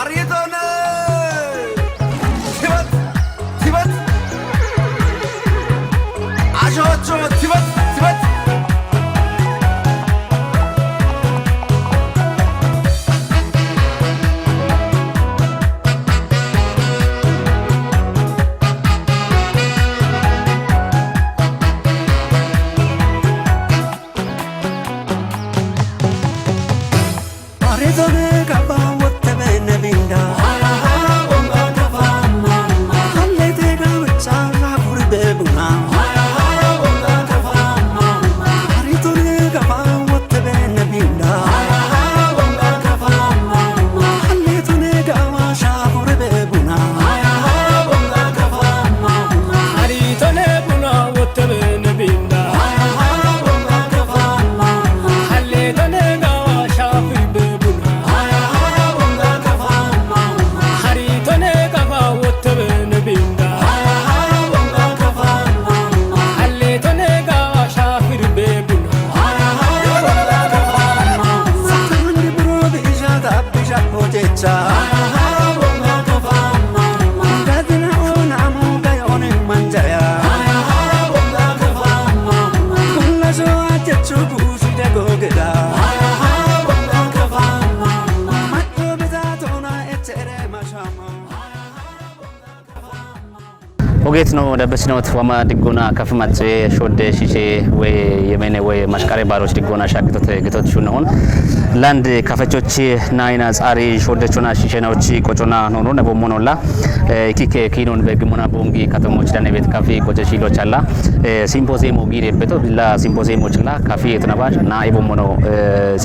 Arietone Tibat Tibat Ajocho Tibat Tibat وقيت نو دبسنوت وما دقونا كفمات شود شيشة ويمين ومشكاري باروش دقونا شاكتوت قطوت شو نهون لاند كفتوتشي نايناز آري شود شونا شيشة نوتشي كوچونا نورو نبو مونولا كيك كينون بيجمونا بونجي كاتموش دانيبت كافي كوچشيلو چالا سيمبوزيمو غيري بتو بلا سيمبوزيمو چلا كافي اتناباش نا يبو مونو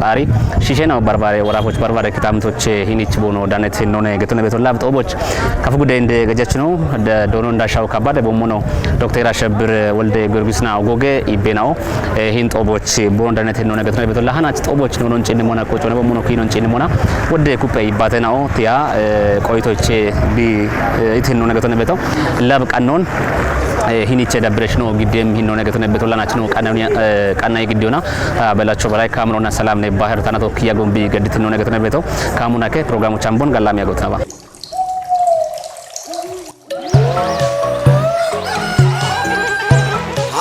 آري شيشة نو برباري ورافوش برباري كتامتوچ هينيچ بونو دانت نونه گتونه بتو لابت اوبوچ كافو گدند گجچنو دونون داشاو kabade bomono Dr. Ashabir Walde Gurgisna Ogoge Ibenao hint oboch bondanet no negatone betola hanach oboch non chinimona kochone bomono kinon chinimona wode kupe ibatenao tia qoytoche bi itin no negatone beto lab qanon hiniche dabreshno gidem hinno negatone betola nachno qanay gidiona belacho balay kamrona salam ne bahar tanato kiya gombi gadit no negatone beto kamuna ke programu chambon galam yagotaba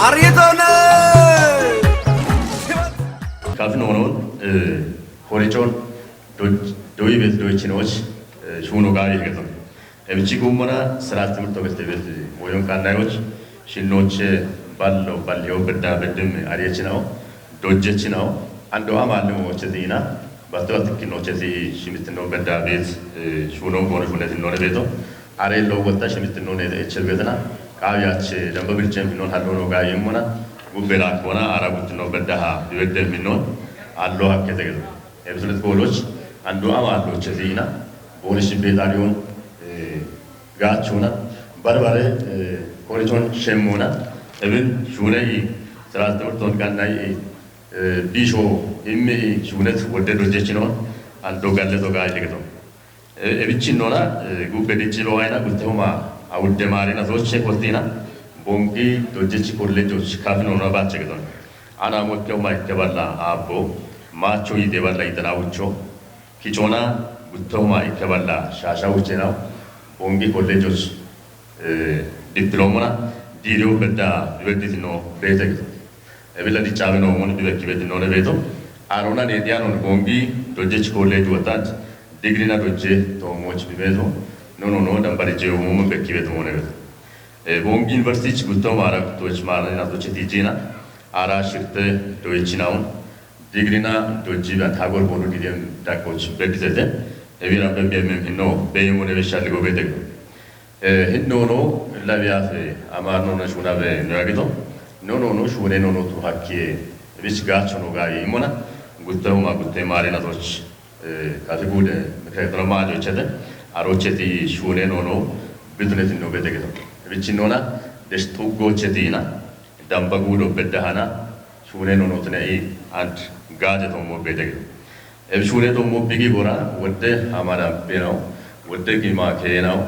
Arietone Kafnonon Horichon Doibet Doichinos Shunogai Gaton Evchigumana Saratim Togestevet Moyon Kandayoch Shinoche Ballo Balio Beda Bedim Ariachinao Dojechinao and Doamano Chedina Bastotikinochezi Shimitino Beda Bit Shuno Bonunet in Noreveto Arelo Wata Shimitino Echelvedana ካያች ደምበብልጭ ቢኖር ሀሎኖ ጋር የሞና ጉበላ ኮና አራጉት ነው በደሃ ይወደል ቢኖር አሎ አከተገ የብስለት ጎሎች አንዱ አማሎች እዚህና ቦልሽ ቤታሪውን ጋቹና በርበሬ ኮሪጆን ሸሞና እብን ሹነይ ስራት ተወርቶን ጋናይ ቢሾ ኢሜ ሹነት ወደዶጀች ነው አንዶ ጋለቶ ጋር ይገቶ እብቺ ኖራ ጉበዲች ለዋይና ጉተውማ አውደ ማሪና ዞች ኮስቲና ቦንጊ ዶጀች ኮሌጆች ካፍኖና ባቸገቶን አና ሞከው ማይከባላ አቦ ማቾ ይደባላ ይተናውቾ ኪቾና ጉተው ማይከባላ ሻሻውቼ ነው ቦንጊ ኮሌጆች ዲፕሎማና ዲሪዮ በዳ ይወዲት ነው ቤተክ እብለ ዲቻብ ነው ሞን ዲበክ ቤት ነው ለቤቶ አሮና ዲያኖ ቦንጊ ዶጀች ኮሌጅ ወጣት ዲግሪና ዶጀ ቶሞች ቢቤዞ no dambarice umumu bekkibet monevet bongi university gutto mara toch marina toch tijina ara shirte doichinaun digrina dojiba tagor bodu didem dakoch bedizete evira bembem hinno beyemone beshal go bedek hinno no labiafe amarno na shuna be nagito no shune no to hakke bich gacho no gai imona gutto ma gutte marina toch kategude mekaytro ma jochete አሮቼቲ ሹኔ ኖኖ ቢዝነስ ነው በደገቶ ብቻኖና ደስቶጎቼቲና ዳምባጉዶ በደሃና ሹኔ ኖኖ ተነይ አንድ ጋጀቶ ሞ በደገቶ ሹኔ ዶሞ ቢጊ ጎራ ወደ አማራ ቤናው ወደ ጊማ ከናው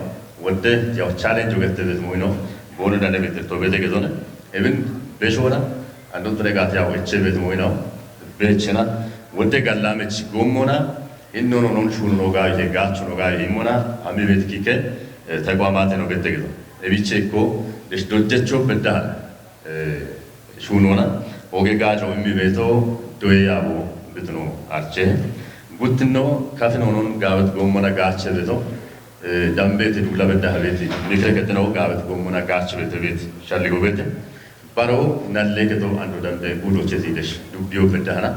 ወደ ያው ቻሌንጅ ወገተበት ሞይኖ ቦኑ ዳነበት ቶ በደገቶ ነ ኤብን በሾና አንዱ ተረጋት ያው እቸበት ሞይኖ በቸና ወደ ጋላመች ጎሞና innono non shuno gai che gaccio gai imona ami vedi che tagwamate no betegdo e vicecco le stoggecho bedda shunona oge gajo mi vedo doeavo betno arce gutno kafino non gavet gomona gacce vedo dambete dula bedda haveti mikre ketno gavet gomona gacce vedo vet shalli gobete baro nalle keto ando dambe budo chetidesh dubbio bedana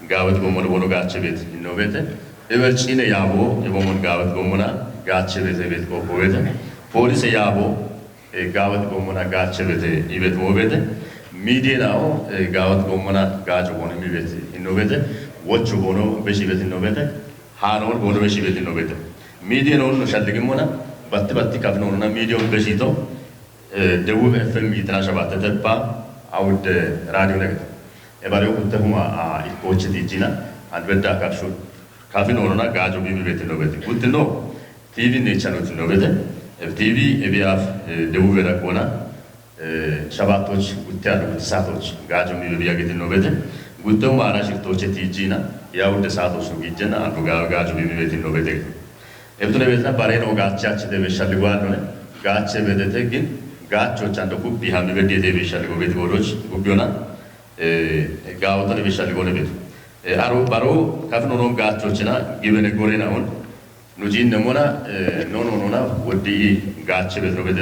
gavet gomona bono gacce vet innovete evelcine yabo yebomon gavet gomona gacce vet ko povete police yabo gavet gomona gacce vet ibet movete media now gavet gomona gacho bono mi vet innovete waccho bono beshi vet innovete hanon bono beshi vet innovete media non shallige mona batti kafno na media beshito ደቡብ ኤፍኤም ይተናሻባተ ተባ አውድ ራዲዮ ነገር ኤባሪዮ ኩተሁማ ኢኮች ዲጂና አንበዳ ካፍሹ ካፊን ሆኖና ጋጆ ቢቢ ቤት ነው ቤት ጉትኖ ቲቪ ኔቻኖት ነው ቤት ቲቪ ኤቢአፍ ደቡብ ረቆና ሸባቶች ጉትያሉ ጉትሳቶች ጋጆ ቢቢ ያገት ነው ቤት ጉተው ማራሽቶች ቲጂና ያውድ ሳቶች ጊጀና አንዱ ጋጆ ቢቢ ቤት ነው ቤት ኤብቱነ ቤትና ባሬኖ ጋቻች ደበሻልጓል ነው ጋቸ ቤቴ ግን ጋቾች አንደ ጉቢ ሃሚ በዴቴ በሻል ጎቤት ጎሮች ጉቢዮና ጋውተን በሻል ጎነ ቤት አሮ ባሮ ካፍኖ ነው ጋቾችና ግበነ ጎሬናውን ኑጂን ነሞና ኖና ወዲ ጋች ቤት ነው ቤቴ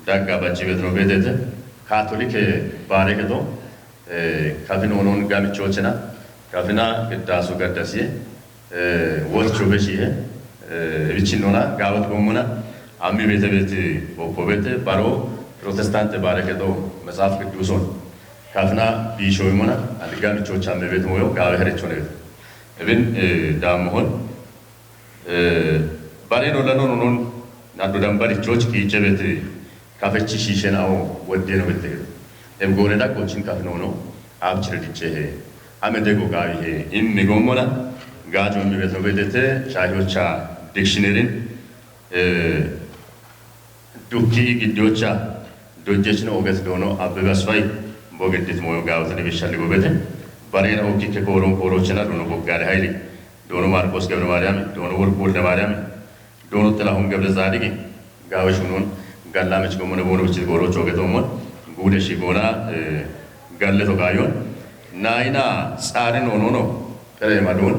ዳጋ ባች ቤት ነው ቤቴ ካቶሊክ ባረከቶ ካፍኖ ነው ጋምቾችና ካፍና ግዳሱ ጋዳሲ ወርቾ በሺህ ቢችኖና ጋውት ጎሙና አሚ ቤተ ቦኮቤት ባሮ ፕሮቴስታንት ባረከቶ መጽሐፍ ቅዱሶን ካፍና ቢሾይሞና አድጋምቾች አሚ ቤት ሞዮ ጋበረቾ ነው እብን ዳምሆን ባሬኖ ለኖኖን ናዶ ዳምባሪቾች ኪጨቤት ካፈቺ ሺሸናው ወዴ ነው ቤት ኤምጎሬዳ ኮችን ካፍኖ ነው አብችርዲቼ አመደጎ ጋቢ ኢሚጎሞና ጋጆ ሚ ቤት ነው ቤቴ ሻሂዎቻ ዲክሽነሪን ዱኪ ግዶቻ ዶጀችን ኦገት ዶኖ አበባስፋይ ቦገድት ሞዮ ጋውተን በሻል ጎበተ ባሬና ኦኪ ከኮሮን ኮሮችና ዶኖ ቦጋሪ ሃይሊ ዶኖ ማርቆስ ገብረ ማርያም ዶኖ ወርቅ ወልደ ማርያም ዶኖ ጥላሁን ገብረ ዛዲግ ጋወሽኑን ጋላመች ጎመነ ቦኖች ጎሮች ኦገቶሞን ጉደሺ ጎና ጋለቶ ጋዮን ናይና ጻሪን ሆኖ ነው ከረማዶን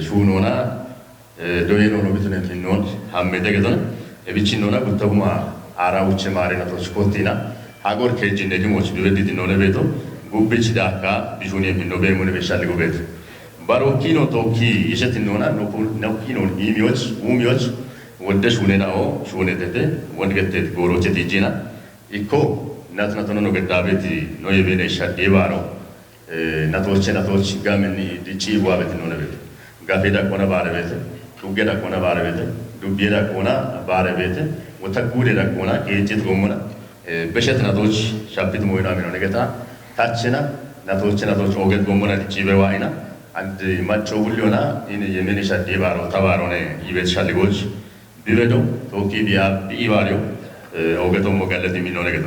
ሹኖና ዶይኖ ነው ቢቱን የሚኖን ሐመደ ገዘን እብቺኖና ጉተውማ አራውች ማሪናቶች ኮቲና ሀጎር ከጂነ ዲሞች ቢበዲት ነው ለቤቶ ጉብች ዳካ ቢሹን የሚኖ በሙን በሻል ጎቤት ባሮኪኖ ቶኪ ይሸትኖና ኖኪኖ ኢሚዎች ኡሚዎች ወደሽ ሁኔናው ሹኔቴ ወንገቴት ጎሮች ዲጂና ኢኮ ናትናቶኖ ነው ገዳቤት ነው የበኔ ሻዴ ባሮ ናቶች ጋምን ዲጂ ዋቤት ነው ለቤት ጋፌዳ ቆና ባረቤት ዱጌዳ ቆና ባረቤት ዱጌዳ ቆና ባረቤት ወተጉዴዳ ቆና ጌጭት ጎሞና በሸት ናቶች ሻፒት ሞይና ሚኖ ነገታ ታችና ናቶች ኦገት ጎሞና ዲጂ በዋይና አንድ ማቾ ሁሉና ኢን የሜኔሻ ዲባሮ ተባሮ ነው ይቤት ሻልጎች ቢበዶ ቶኪ ቢያ ቢባሪዮ ኦገቶ ሞጋለት ሚኖ ነገታ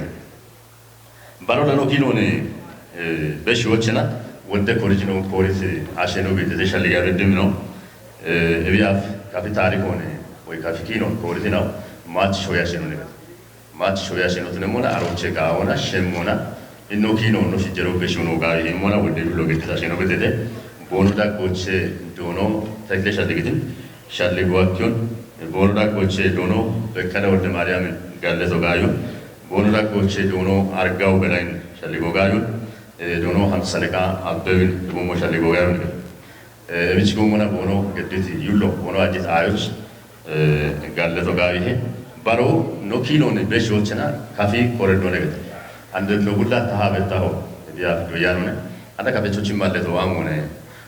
ባሮ ለኖ ኪኖኔ በሽዎችና ወደ ኮሪጅኖ ፖሊስ አሸኖ ቤት ተሸልጋ በደም ነው እቢያፍ ካፒታሊ ሆነ ወይ ካፊኪኖ ፖሊስ ነው ማች ሾያሸኖ ነው ማች ሾያሸኖ ተነሞና አሮቼ ጋውና ሸሞና ኢኖኪኖ ነው ሲጀሮ በሽኖ ጋር ይሞና ወደ ብሎ ገት አሸኖ ቤት ቦኖዳ ኮቼ ዶኖ ተክለሻ ደግድን ሻልጓኪዮን ቦኖዳ ኮቼ ዶኖ በከለ ወደ ማርያም ጋለቶ ጋዩ ቦኖዳ ኮቼ ዶኖ አርጋው በላይን ሻልጎ ጋዩ ዶኖ ሀምሰለቃ አበብን ደሞ ሻልጎ ጋዩ እብች ጎሞና ቦኖ ገድት ይሎ ቦኖ አዲስ አዮች ጋለቶ ጋዩ ባሮ ኖኪኖን በሽዎችና ካፊ ኮረዶ ነገር አንድ ነው ጉላ ተሃበታው ዲያ ዶያኖነ አንተ ካፈቾች ማለት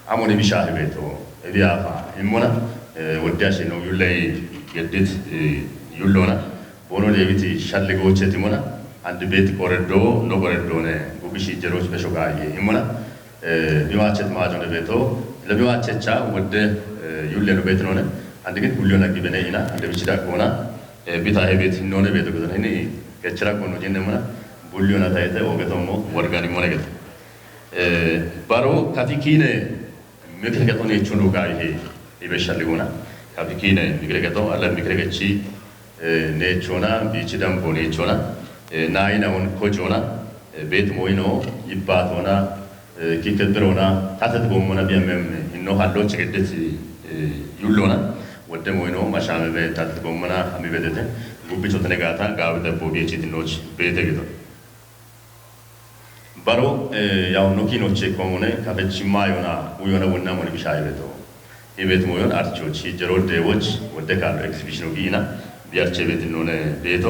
አሞነ ቢሻህ ቤቶ ዲያፋ ይሞና ወዳሽ ነው ዩላይ ገድት ዩሎና ቦኖ ለቤት ሻልጎች ትሞና አንድ ቤት ኮረዶ ነው ኮረዶ ነው ጉብሽ ጀሮች በሾጋይ ይሞና ቢዋቸት ማጆነ ቤቶ ለቢዋቸቻ ወደ ዩለኑ ቤት ነው አንድ ግን ሁሉና ግበነይና አንድ ብቻ ቆና ቢታሄ ቤት ነው ቤቶ ገዘነ እኔ ከችራ ቆኖ ጀነመና ሁሉና ታይተ ወገተሞ ወርጋኒ ሞነገት ባሮ ካፊኪነ ምክንያቱም እቹኑ ጋር ይሄ ibeshalligona kapikine migregato alla migregachi nechona bichidam bonechona naina on kojona bet moino ibatona kikedrona tatat gomona biamem inno hallo chegedeti yullona ወደ ሞይኖ ማሻመበ ታጥቆ መና አሚበደተ ጉብቾ ተነጋታ ጋውደ ቦቢቺ ዲኖች ቤተገቶ ባሮ ያው ኖኪኖቼ ኮሙነ ካፈቺማ ዮና ውዮነ ወና ሞኒ ቢሻይበቶ ይቤት ሞዮን አርቾች ጀሮ ደዎች ወደ ካሎ ኤክሲቢሽኑ ጊና ቢያርቼ ቤት ኖነ ቤቶ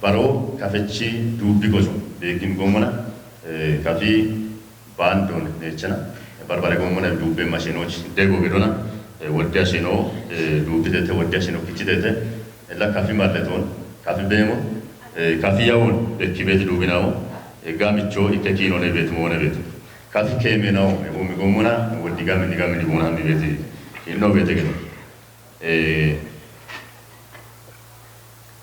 ባሮ ካፈቺ ዱቢ ጎጆ ቤኪን ጎመና ካፊ ባንዶን ነቸና ባርባሬ ጎመና ዱቤ ማሽኖች ደጎ ገዶና ወዲያሽኖ ዱብደተ ወዲያሽኖ kichidete la kafi malleton kafi bemo kafi yawon bekibet dubinawo gamicho ikekino ne bet mo ne bet kafi kemeno umi gomuna wodigami digami dimona mi bet inno bete geno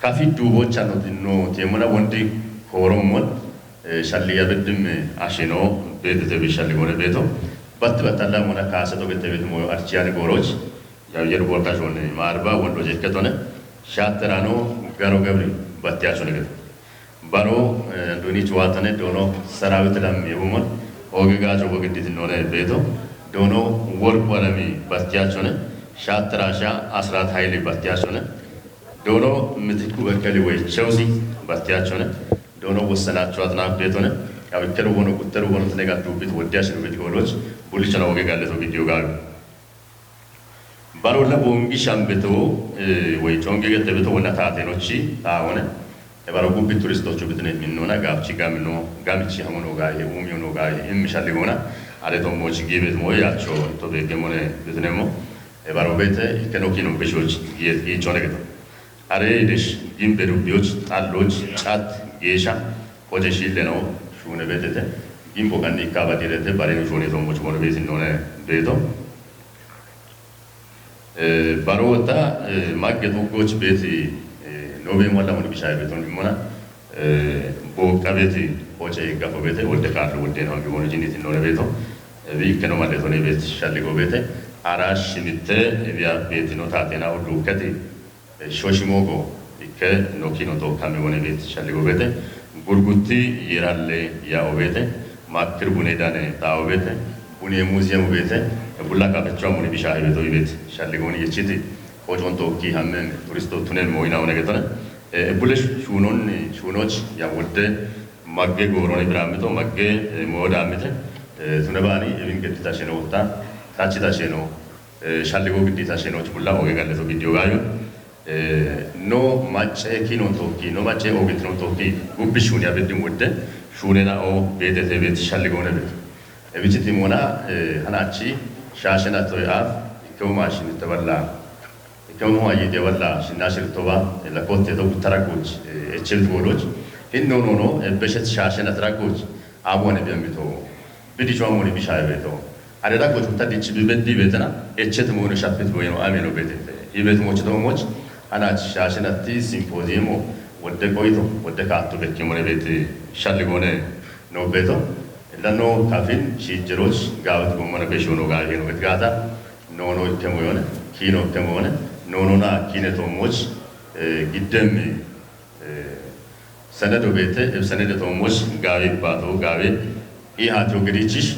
kafi dubo chano dinno temona wondi koromon shalliya bedim ashino betete be shalli gone beto በት በተላ ሞና ካሰቶ ገተቤት ሞ አርቺያን ጎሮች ያው የርቦርታሽ ሆነ ማርባ ወንዶ ጀከቶነ ሻተራኖ ጋሮ ገብሪ በትያቾ ነገር ባሮ ዶኒ ጨዋታነ ዶኖ ሰራዊት ለም የቡሞን ኦገጋጆ ወግዲት ኖነ ቤቶ ዶኖ ወርቅ ወለሚ በትያቾነ ሻተራሻ አስራት ኃይሌ በትያቾነ ዶኖ ምትኩ በከሊ ወይ ቸውሲ በትያቾነ ዶኖ ወሰናቸው አጥናፍ ቤቶነ ያው ተሩቦኑ ቁጥሩቦኑ ተነጋዱ ቤት ወዲያሽ ነው ቤት ጎሎች ቡልቻና ወገጋለቶ ቪዲዮ ጋር ባሮላ ቦንጊ ሻምበቶ ወይ ጮንጌ ገተበቶ ወና ታቴኖቺ ታሆነ የባሮጉ ቤት ቱሪስቶቹ ብትነ ሚኖና ጋብቺ ጋምኖ ጋምቺ ሀሞኖ ጋር የኡሚዮኖ ጋር የሚሻል ሆና አለቶ ሞቺ ጊቤት ሞይ ያቾ ቶ ቤገሞነ ብትነሞ የባሮ ቤት ከኖኪኖ በሾች የጮነገቶ አሬ ደሽ ጊምበሩ ቢዮች ጣሎች ጫት ጌሻ ሆጀሺለ ነው ሹነ ቤተተ ጊምቦ ካኒ ካባዲረተ ባሬኖ ሾኔ ቶሞች ሞነ ቤት እንደሆነ ቤቶ ባሮታ ማገቱ ጎች ቤት ኖቤ ሞላ ሞን ቢሻይ ቤቶ እንደሆነ ቦካ ቤት ሆጨ ጋፎ ቤት ወደ ካሉ ወደ ነው ቢሆን ጂኒት እንደሆነ ቤቶ ቢከኖ ማለት ነው ቤት ሻሊጎ ቤት አራሽ ሚተ ቢያ ቤት ነው ታቴና ሁሉ ከቲ ሾሽሞጎ ይከ ኖኪኖ ቶካሜ ሆነ ቤት ሻሊጎ ቤት ጉርጉቲ ይራለ ያው ቤት ማክር ቡኔ ዳነ ታው ቤት ቡኔ ሙዚየም ቤት ቡላ ካፈቻው ሙኒ ቢሻይ ቤቶ ቤት ሻሊጎን የቺቲ ቆጆን ቶኪ ሀመን ቱሪስቶ ቱነን ሞይናው ነገተነ ቡለሽ ሹኖች ያወደ ማገ ጎሮኔ ብራምቶ ማገ ሞዳምተ ቱነባኒ እብን ገድታሽ ነው ወጣ ታችታሽ ነው ሻሊጎ ግዲታሽ ነው ቡላ ወገጋለቶ ቪዲዮ ጋዩ no mace kino tokki no mace ogit no tokki gubbishun ya bedim wode shunena o bedete bet shalligone bet ebiti mona hanachi shashena toya ikau mashin taballa ikau no ayi deballa shinashir toba la kotte do taragoch echel goloch hinno no beshet shashena taragoch abone biamito bidi jomoni bishay beto areda goch tadichi bibedi betna echet mono shapet boyno ameno bedete ibet moch do moch አናች ሻሽናቲ ሲምፖዚየሙ ወደ ቆይቶ ወደ ካቱ በኪሞነ ቤት ሻልጎነ ነው ቤቶ ለኖ ካፊን ሺጅሮች ጋውት ጎመነ በሾኖ ጋር ነው ግጋታ ኖኖ ከሞዮነ ኪኖ ከሞነ ኖኖና ኪነቶሞች ግደም ሰነዶ ቤት ሰነዶቶሞች ጋቢ ባቶ ጋቢ ይሃቱ ግሪቺሽ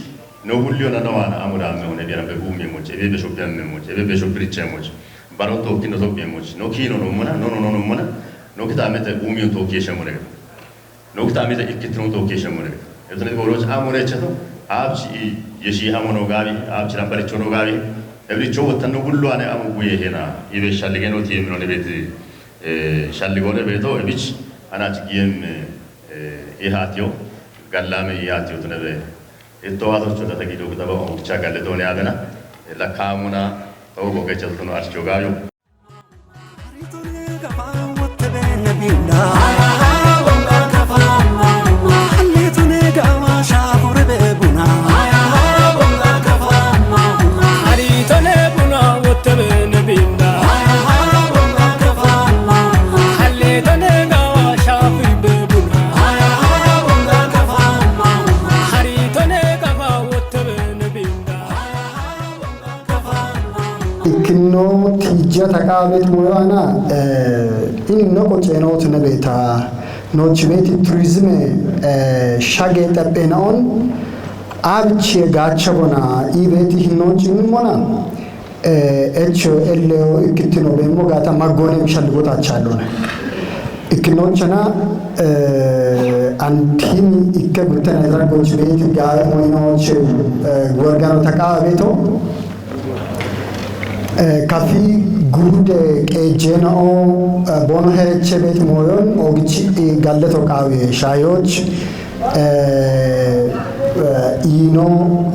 ነው ሁሉና ነዋና አሙዳም ሆነ ቢራ በጉሚሞች በሾፕያም ሞች በሾፕሪቸሞች ባሮቶ ኪኖ ቶፒየሞች ኖ ኪኖ ነው ሞና ኖ ሞና ኖ ክታመተ ኡሚዮ ቶኪየሸ ሞነ ኖ ክታመተ ኢክትሮ ቶኪየሸ ሞነ እዝነ ጎሮች አሞነቸቶ አብቺ የሺ አሞኖ ጋቢ አብቺ ላምበረቾ ነው ጋቢ እብሊቾ ወተነ ሁሉ አነ አሙጉዬ ሄና ይበሻልገ ነው ቲም ነው ለቤት ሻልጎነ ቤቶ እብች አናች ጊየም ኢሃቲዮ ጋላሜ ኢሃቲዮ ተነበ እተዋቶቹ ተተጊዶ ከተባው ብቻ ጋለቶን ያለና ለካሙና ኦጎ ገጨልቶ ነው አርቾ ጋዩ ija taqaabet moyana in no qocenot nebeta no chibeti tourisme shage tapenon abche gachabona ibeti hinochin mona echo ello ikitino bemo gata magone mishalgota chalone ikinochana antin ikke gutana dragoch beti gaar moynoch gorgano taqabeto kafi gude qejeno bono hereche bet moyon ogichi galleto qawe shayoch ino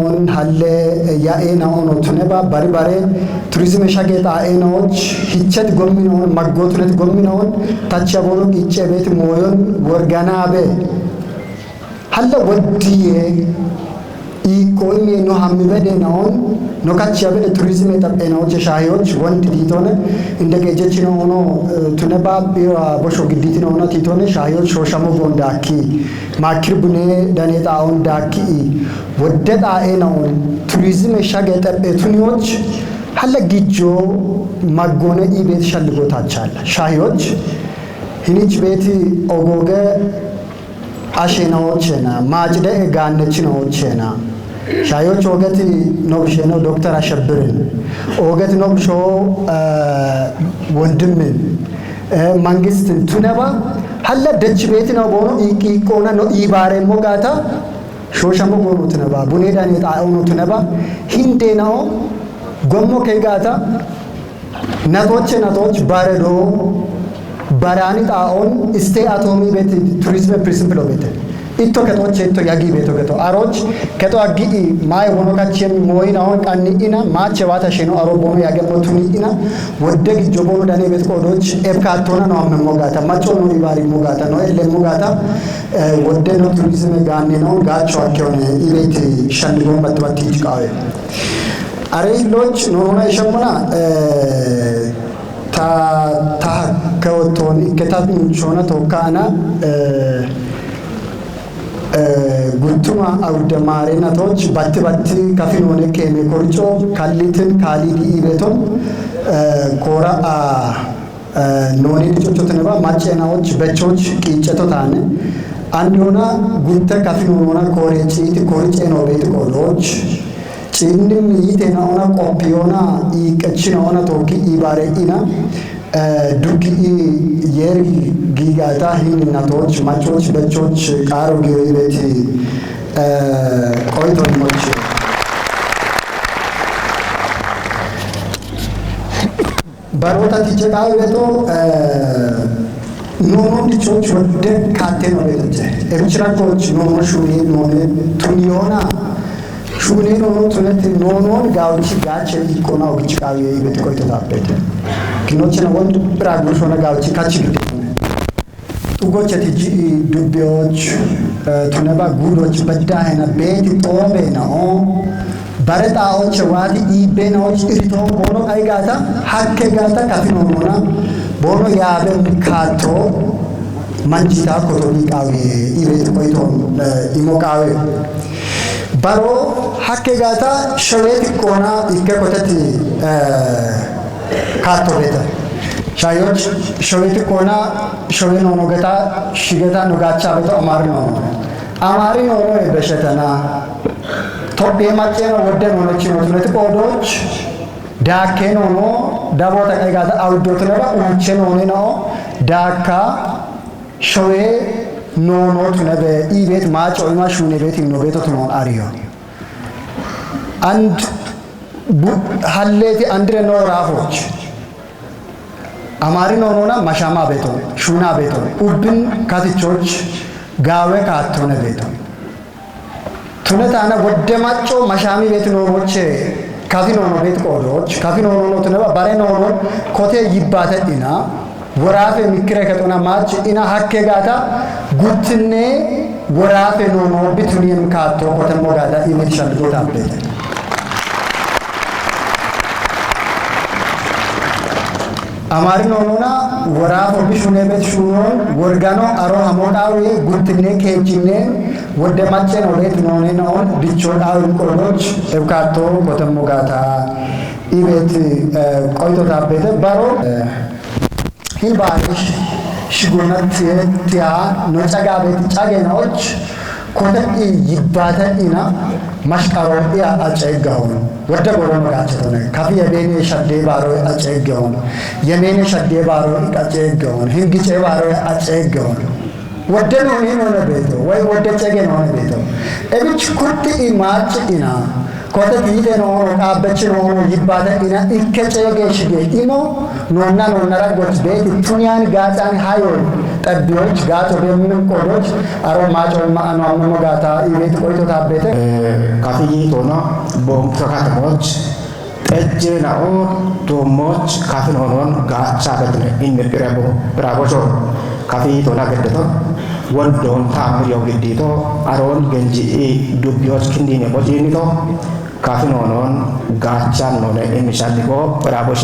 on halle ya ena ono tuneba bari bare tourism shageta enoch hichet gomino maggotunet gomino tacha bono giche bet moyon gorgana be halle wodiye koyme no hammi bede non no kaccia bede tourism etapena oche shayoch wonti ditone indege jechino ono tuneba biwa bosho giditino ono titone shayoch shoshamo gondaki makirbune daneta on daki wodeta enon tourism shageta betunioch halle gijo magone ibet shalgotachaala shayoch hinich beti ogoge ashenochena majde ganechinochena shayoch ogati nobsheno doctor ashabrin ogati nobsho wondimin mangist tuneba halla dech beti no bono iqona no ibare mogata shoshamo bono tuneba buneda ni taawno tuneba hinde no gommo kegata natoch baredo barani taon stay at home beti tourism principle obete itto keto yagi beto keto aroch keto agi mai bono kachem moi na on kanni ina ma chewata sheno aro bono yage motuni ina wodde gi jobono dane bet kodoch epka tona no amme mogata macho no ibari mogata no elle mogata wodde no tourism ganne no gacho akone ibeti shandigo matbati chikawe are loch no na shamana ta kawton iketat munchona to kana gutuma awde marena toch batti kafinone keme korcho kallitin kalidi ibeton kora noni chochoteneba machenaoch bechoch kicheto tane andona gutta kafinona korechi ti korcheno bet koloch chindim yitena ona kopiona ikachina ona toki ibare ina duki yeri gigata hinna toch machoch bechoch karo gebeti koito moche barota ticheta beto nono dichoch wode kateno bete emchira coach nono shuni nono tuniona shuni nono tunete nono gauchi gache ikona ogichi kawe ibet koito tapete kinochena wond pragu shona gauchi kachigite ugochati dubyoch tuneba gudoch badahena beti tobe na on bareta och wadi ibena och irito bono ay gata hakke gata kafino mona bono yabe mikato manjita kotoni kawe ibet koito imokawe baro hakke gata shaweti kona ikke kotati kato beta shayoch shaweti kona shaweno nogata shigeta nogacha beto amari no e beshetana tobe macheno wode no chino tunete kodoch dakeno no dabota kaigata awdot neba uncheno no daka shawe no tunebe ibet macho ima shune beti no beto tunon ariyo and halleti andre no rafoch amari no na mashama beto shuna beto ubin katichoch gawe katone beto tunetana wode macho mashami beto no moche kafino no bet kodoch kafino no tuneba bare no kote yibata ina warafe mikre katona mach ina hakke gata gutne warafe no bituniem kato kote mogada imit shalgota beto amari nonona warafo bishune bet shunon worgano aro hamodawe gutne kechine wode machen olet none non dichod aw koloch evkato botamogata ኢቤት ቆይቶ ታበተ ባሮ ሂልባሽ ሽጉነት ቲያ ኖጫጋ ቤት ጫገናዎች ኮተኢ ይባተኢና ማሽቃሮ ያ አጨጋውን ወደ ጎሮ መጋቸተነ ካፊ የቤኔ ሸዴ ባሮ አጨጋውን የሜኔ ሸዴ ባሮ አጨጋውን ህንግጨ ባሮ አጨጋውን ወደ ነው ቤቶ ወይ ወደ ጨገ ነው ቤቶ እብች ኩርቲ ማጭኢና ኮተት ይቴኖ አበች ነው ይባተኢና ኢከጨገሽጌ ኢሞ ኖና ረጎች ቤት ቱኒያን ጋጫን ሃዮ ጠቢዎች ጋቶ በምን ቆዶች አሮ ማጮል ማአኗም መጋታ ኢቤት ቆይቶ ታበተ ካፊ ቶና ቦምከካተሞች ጠጀናኦ ዶሞች ካፊን ሆኖን ጋቻ በትነ ኢንብራቦ ብራቦሾ ካፊ ቶና ገደቶ ወንዶን ታምር ያው ግዴቶ አሮን ገንጂ ዱቢዎች ክንዲኔ ቦጂኒቶ ካፊን ሆኖን ጋቻን ነው የሚሻልቆ ብራቦሼ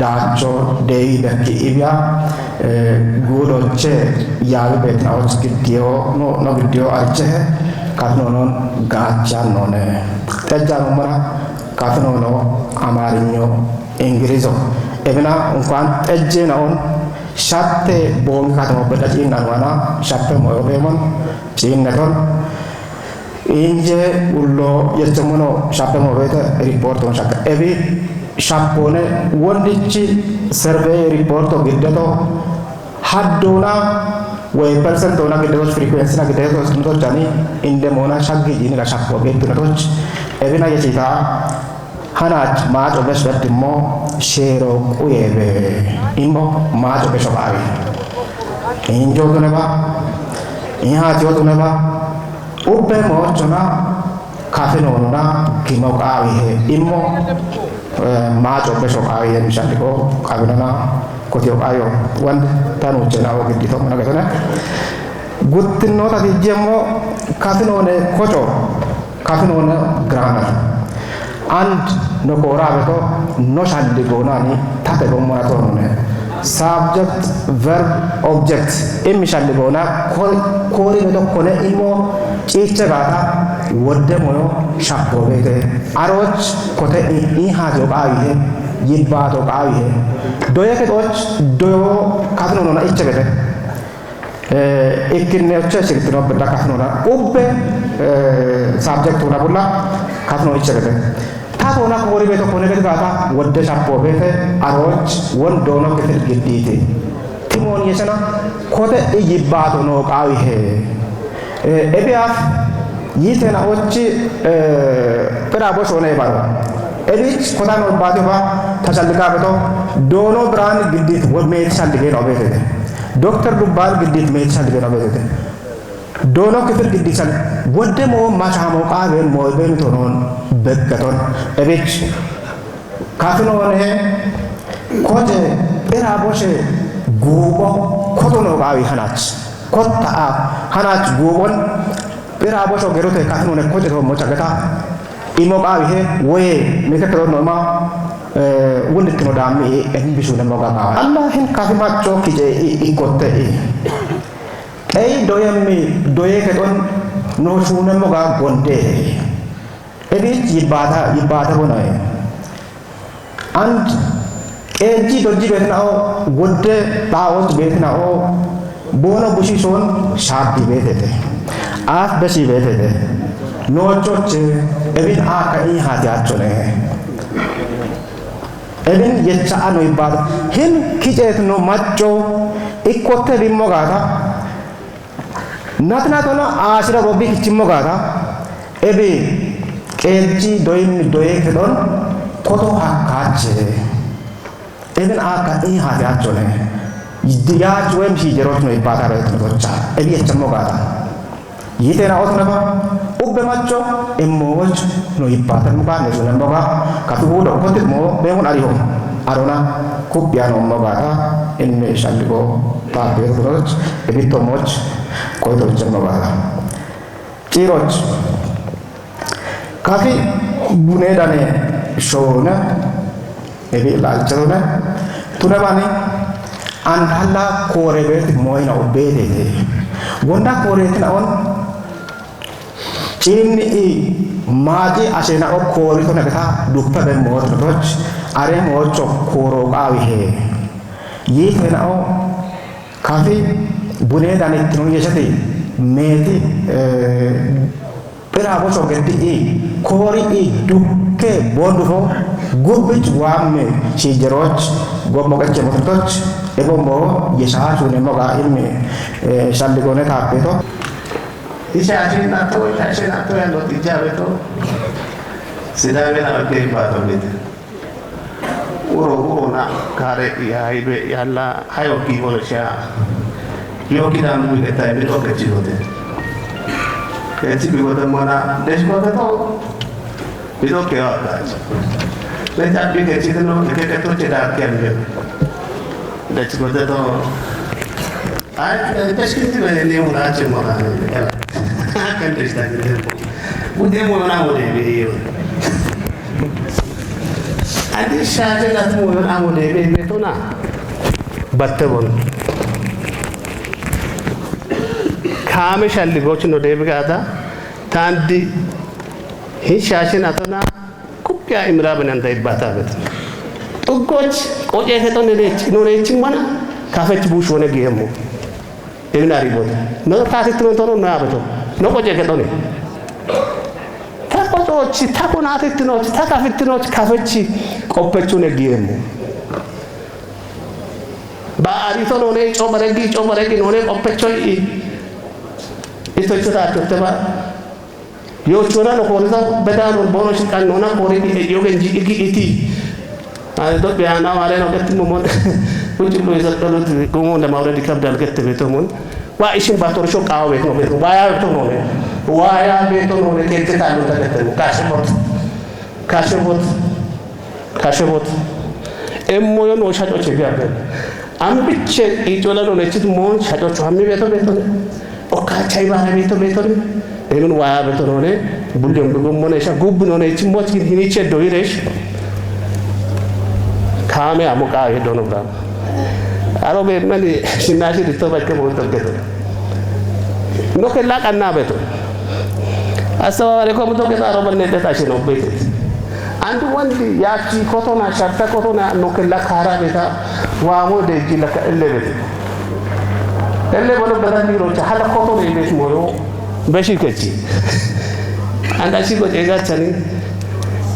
ዳቾ ደይ በቂ ኢቢያ ጉዶቼ ያሉ ቤትናዎች ግዲዮ ነው ግዲዮ አርቸ ካፍኖኖን ጋቻን ነው ጠጃን ሞራ ካፍኖኖ አማርኞ እንግሊዞ እብና እንኳን ጠጄ ነውን ሻቴ ቦን ካተሞ በዳጪና ዋና ሻቴ ሞዮቤሞን ጪነቶን ኢንጀ ውሎ የቸሞኖ ሻፔ ሞቤተ ሪፖርቶን ሻከ ኤቢ ሻፖነ ወንድቺ ሰርቬይ ሪፖርቶ ግደቶ ሀዶና ወይ ፐርሰንቶና ግደቶች ፍሪኩዌንሲና ግደቶች ስንቶች አኒ እንደሞና ሻጊ ጂኒጋ ሻፖ ቤትነቶች ኤቢና የሲታ ሀናች ማጮ በሽበድሞ ሼሮ ቁየቤ ኢሞ ማጮ በሾባዊ ኢንጆቱ ነባ ኢሃቲዮቱ ነባ ኡቤ ሞቾና ካፌኖና ኪሞቃዊ ኢሞ ማጮ በሾቃዊ የሚሻልቆ ካቢነና ኮቲዮ አዮ ወንድ ታኖችና ወግዲቶ ነገተነ ጉትኖታ ዲጀሞ ካፊኖነ ኮጮ ካፊኖነ ግራመር አንድ ነቆራ በቶ ኖሻልጎናኒ ታተጎሞናቶ ነው ሳብጀክት ቨርብ ኦብጀክት የሚሻልጎና ኮሪ በቶ ኮነ ኢሞ ጪቸ ጋታ ወደ ሞዮ ሻፖ ቤተ አሮች ኮተ ኢሃጆ ቃዊሄ ይባቶ ቃዊሄ ዶየ ከቶች ዶዮ ካፍኖና ኢቸበተ ኢክኔዎች ሲርትኖ በዳ ካፍኖና ኡበ ሳብጀክት ሆና ቡላ ካፍኖ ኢቸበተ ታቶና ኮሪ ቤቶ ኮነ ጋታ ወደ ሻፖ ቤተ አሮች ወንዶኖ ክፍል ግዲቴ ቲሞን የሰና ኮተ ይባቶ ነው ቃዊሄ ኤቢያፍ ይተናዎች ቅራቦሽ ሆነ ይባሉ ኤቢች ኮታን ወባቴባ ተሰልጋ በቶ ዶኖ ብራን ግዲት ወሜት ሰልገ ነው ቤተ ዶክተር ዱባል ግዲት ሜት ሰልገ ነው ቤተ ዶኖ ክፍል ግዲት ሰል ወደሞ ማቻሞ ቃበን ሞይበን ቶኖን በቀቶን ኤቢች ካፍኖ ሆነ ኮቴ ቅራቦሽ ጉቦ ኮቶኖ ቃዊ ሀናች ኮታ ሀናች ጉቦን ቅራቦሽ ገሮቴ ካፍኖነ ኮቴቶ ሞጫገታ ኢሞቃዊሄ ወይ መከተሎ ነውማ ወንድት ነው ዳሚ እንቢሹ ለሞጋጋ አላህን ካፍማቾ ኪጄ ኢኮቴ ቀይ ዶየሚ ዶየ ከቶን ኖሹ ነሞጋ ጎንዴ እቤት ይባታ ሆነ አንድ ኤጂ ዶጂ ቤትናኦ ወደ ታዎት ቤትናኦ ቦኖ ቡሺሶን ሻዲ ቤቴ አፍ በሺ ቤቴ ኖቾች እብን አካኢ ሀቲያቸው ነ እብን የቻአ ነው ይባል ህን ኪጨት ነው ማጮ ኢኮተ ቢሞጋታ ናትናቶና አሽራ ቦቢ ኪችሞጋታ እቢ ቄጂ ዶይም ዶዬ ከዶን ኮቶ ሀካች እብን አካኢ ሀቲያቸው ነ ይድያች ወይም ሂጀሮች ነው ይባታ ረት ነቶቻ እቢ የችሞጋታ ይቴና ኦት ነባ ኡበማቾ እሞች ነው ይባታል ሙጋ ነው ነባ ካፊው ዶ ኮት ሞ በሙን አሪሆ አሮና ኩቢያ ነው መባታ እነ ሻልጎ ታቤሮች እቢቶሞች ቆይቶች መባታ ጪሮች ካፊ ቡኔ ዳኔ ሾነ እቢ ላልቸውነ ቱነባኔ አንዳላ ኮሬቤት ሞይና ኡቤቴ ወንዳ ኮሬት ናውን ጪኒ maatii asheena okkoori to nagata duppa ben moototoch are moocho koro qaawihe yiitena o kafi bunee danitinu yeshati meeti Pera boso gedi kori dukke bondufo gubbich wamme ci jeroch gommo gacce motoch e gommo yesha ne moga ilmi shalligone tappeto Ishaashin atto yallo tijabeto sidave na ke bato bete uro na kare ya ibe yalla hayo ki bono sha yo kidan bu ke tay beto ke chilote Keci bigoda mana dashboard to bido ke ata le tapi keci to no ke to cedar kian be dashboard to ai dashboard to ne mura che mura kan dashboard to ude mo na mo de be yo adi shaje na mo na mo de be to na batte bon Kame shalli goch no debi gada tandi hin shashin atana kupya imra banan dai bata bet to goch koje he to ne chimana kafech bush wona gemo evna ribot no kafet to no na beto no koje ke to ne ta ko chi ta ko na tet no ta kafet no kafech kopechu ne gemo ba ari to no ne chobaregi no ne kopechu Ito cerita coba, yo cura no kori tau beda no bonus kan nona kori di yo genji iti, ada tu biar na mare no ketemu mon, ucap lu isat kalau tu kumun dah maure di kabdal ketemu itu mon, wah isin batur shock awe no betul, wah ya betul no kete talu tak ketemu, kasih bot, emmo yo no shadow cekap, ambil cek itu lah no necit mon shadow cuami betul. Oka chai bara beto emun waya beto none buljom dugum mone sha gub none chimot ki hiniche doiresh khame amuka he dono bram aro be mani sinashi dito bakke mo to geto no ke la kanna beto assalamu alaikum to geto aro banne deta shi no bete andu wandi yachi kotona sharta kotona no ke la khara beta wa mo de ji la ka elle bete Elle bono berani rocha hala koto ne bes moyo beshi kechi anda si ko ega chani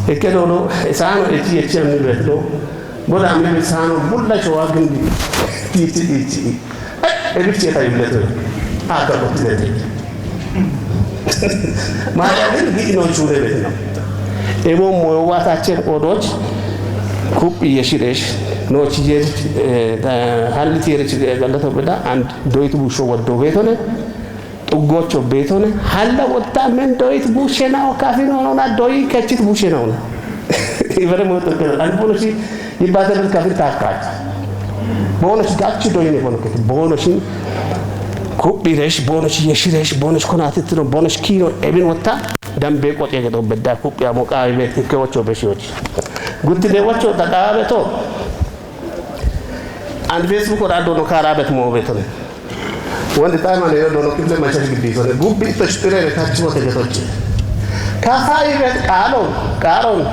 ekedono esano echi amni betlo bola amni esano bulla chowa gindi ti e bichi ta ibleto aka ko tete ma ya gindi no chure betno e mo moyo wata chen odoch kup yeshiresh no chijer halli tiere ci gallata beda and doit bu show wado betone to gocho betone halla wotta men doit bu shena o kafino na doi kachit bu shena ona ibare mo to an bonosi ibadal kafir takat bonosi gacci doi ne bonosi kupiresh bonosi yeshiresh bonos konati tro bonos kilo ebin wotta dambe ko tege do bedda kupya mo ka be ke wocho beshochi gutti de wocho daga beto and Facebook or I don't know Karabet more better. One the time I don't know if my child be on a good bit of spirit attached to the Kafai Caron.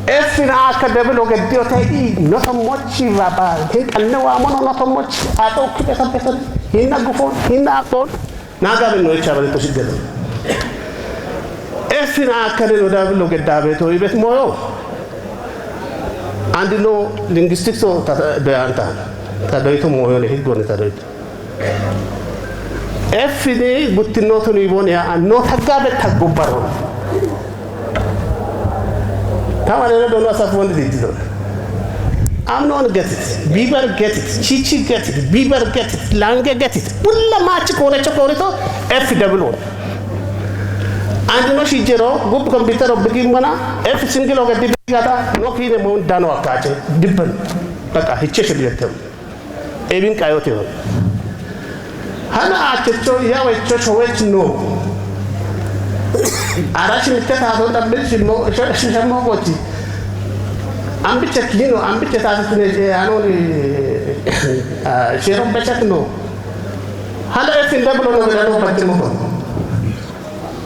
If in academic look at Diotei, not a much rabbi, and no one not a much. I don't keep it up better. He not go for, he not go. Naga no each other to sit together. If in academic look at David or even more. And no linguistics or the anta. Tadoito moyo ne higone tadoito. Everyday buttino to livonia and not hagabe tagubaro. Tamale don't know what it is. I'm not get it. Beaver get it. Chichi get it. Beaver get it. Lange get it. Pulla match kore chokorito F double. And no shijero group computer of begin mana F single of the gata no kine mo dano akache dibban baka hicheche diretem ebin kayote hana achecho ya wecho wech no arachi mitata do dabbe shimo shamo goti ambiche kino ambiche ta tune anoni shero bechat no hana efin dablo no no patimo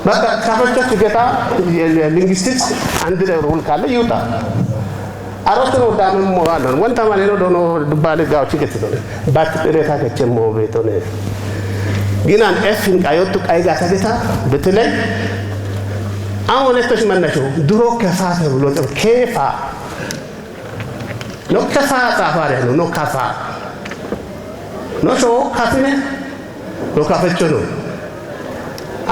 በቃ ካፈቾች ጌታ ሊንግስቲክስ አንድ ሩል ካለ ይውጣ አሮት ነው ዳንም ሞራለን ወንታ ማለት ነው ዶኖ ድባለ ጋውቺ ከተለ ባት ጥሬታ ከቸሞ ቤቶነ ጊናን ኤፍን ቃዮቱ ቃይጋ ተገታ በተለይ አሁን እተሽ መነሹ ድሮ ከፋ ተብሎ ከፋ ነው ከፋ ጻፋሪ ነው ካፋ ነው ሾ ካፊነ ነው ካፈቾ ነው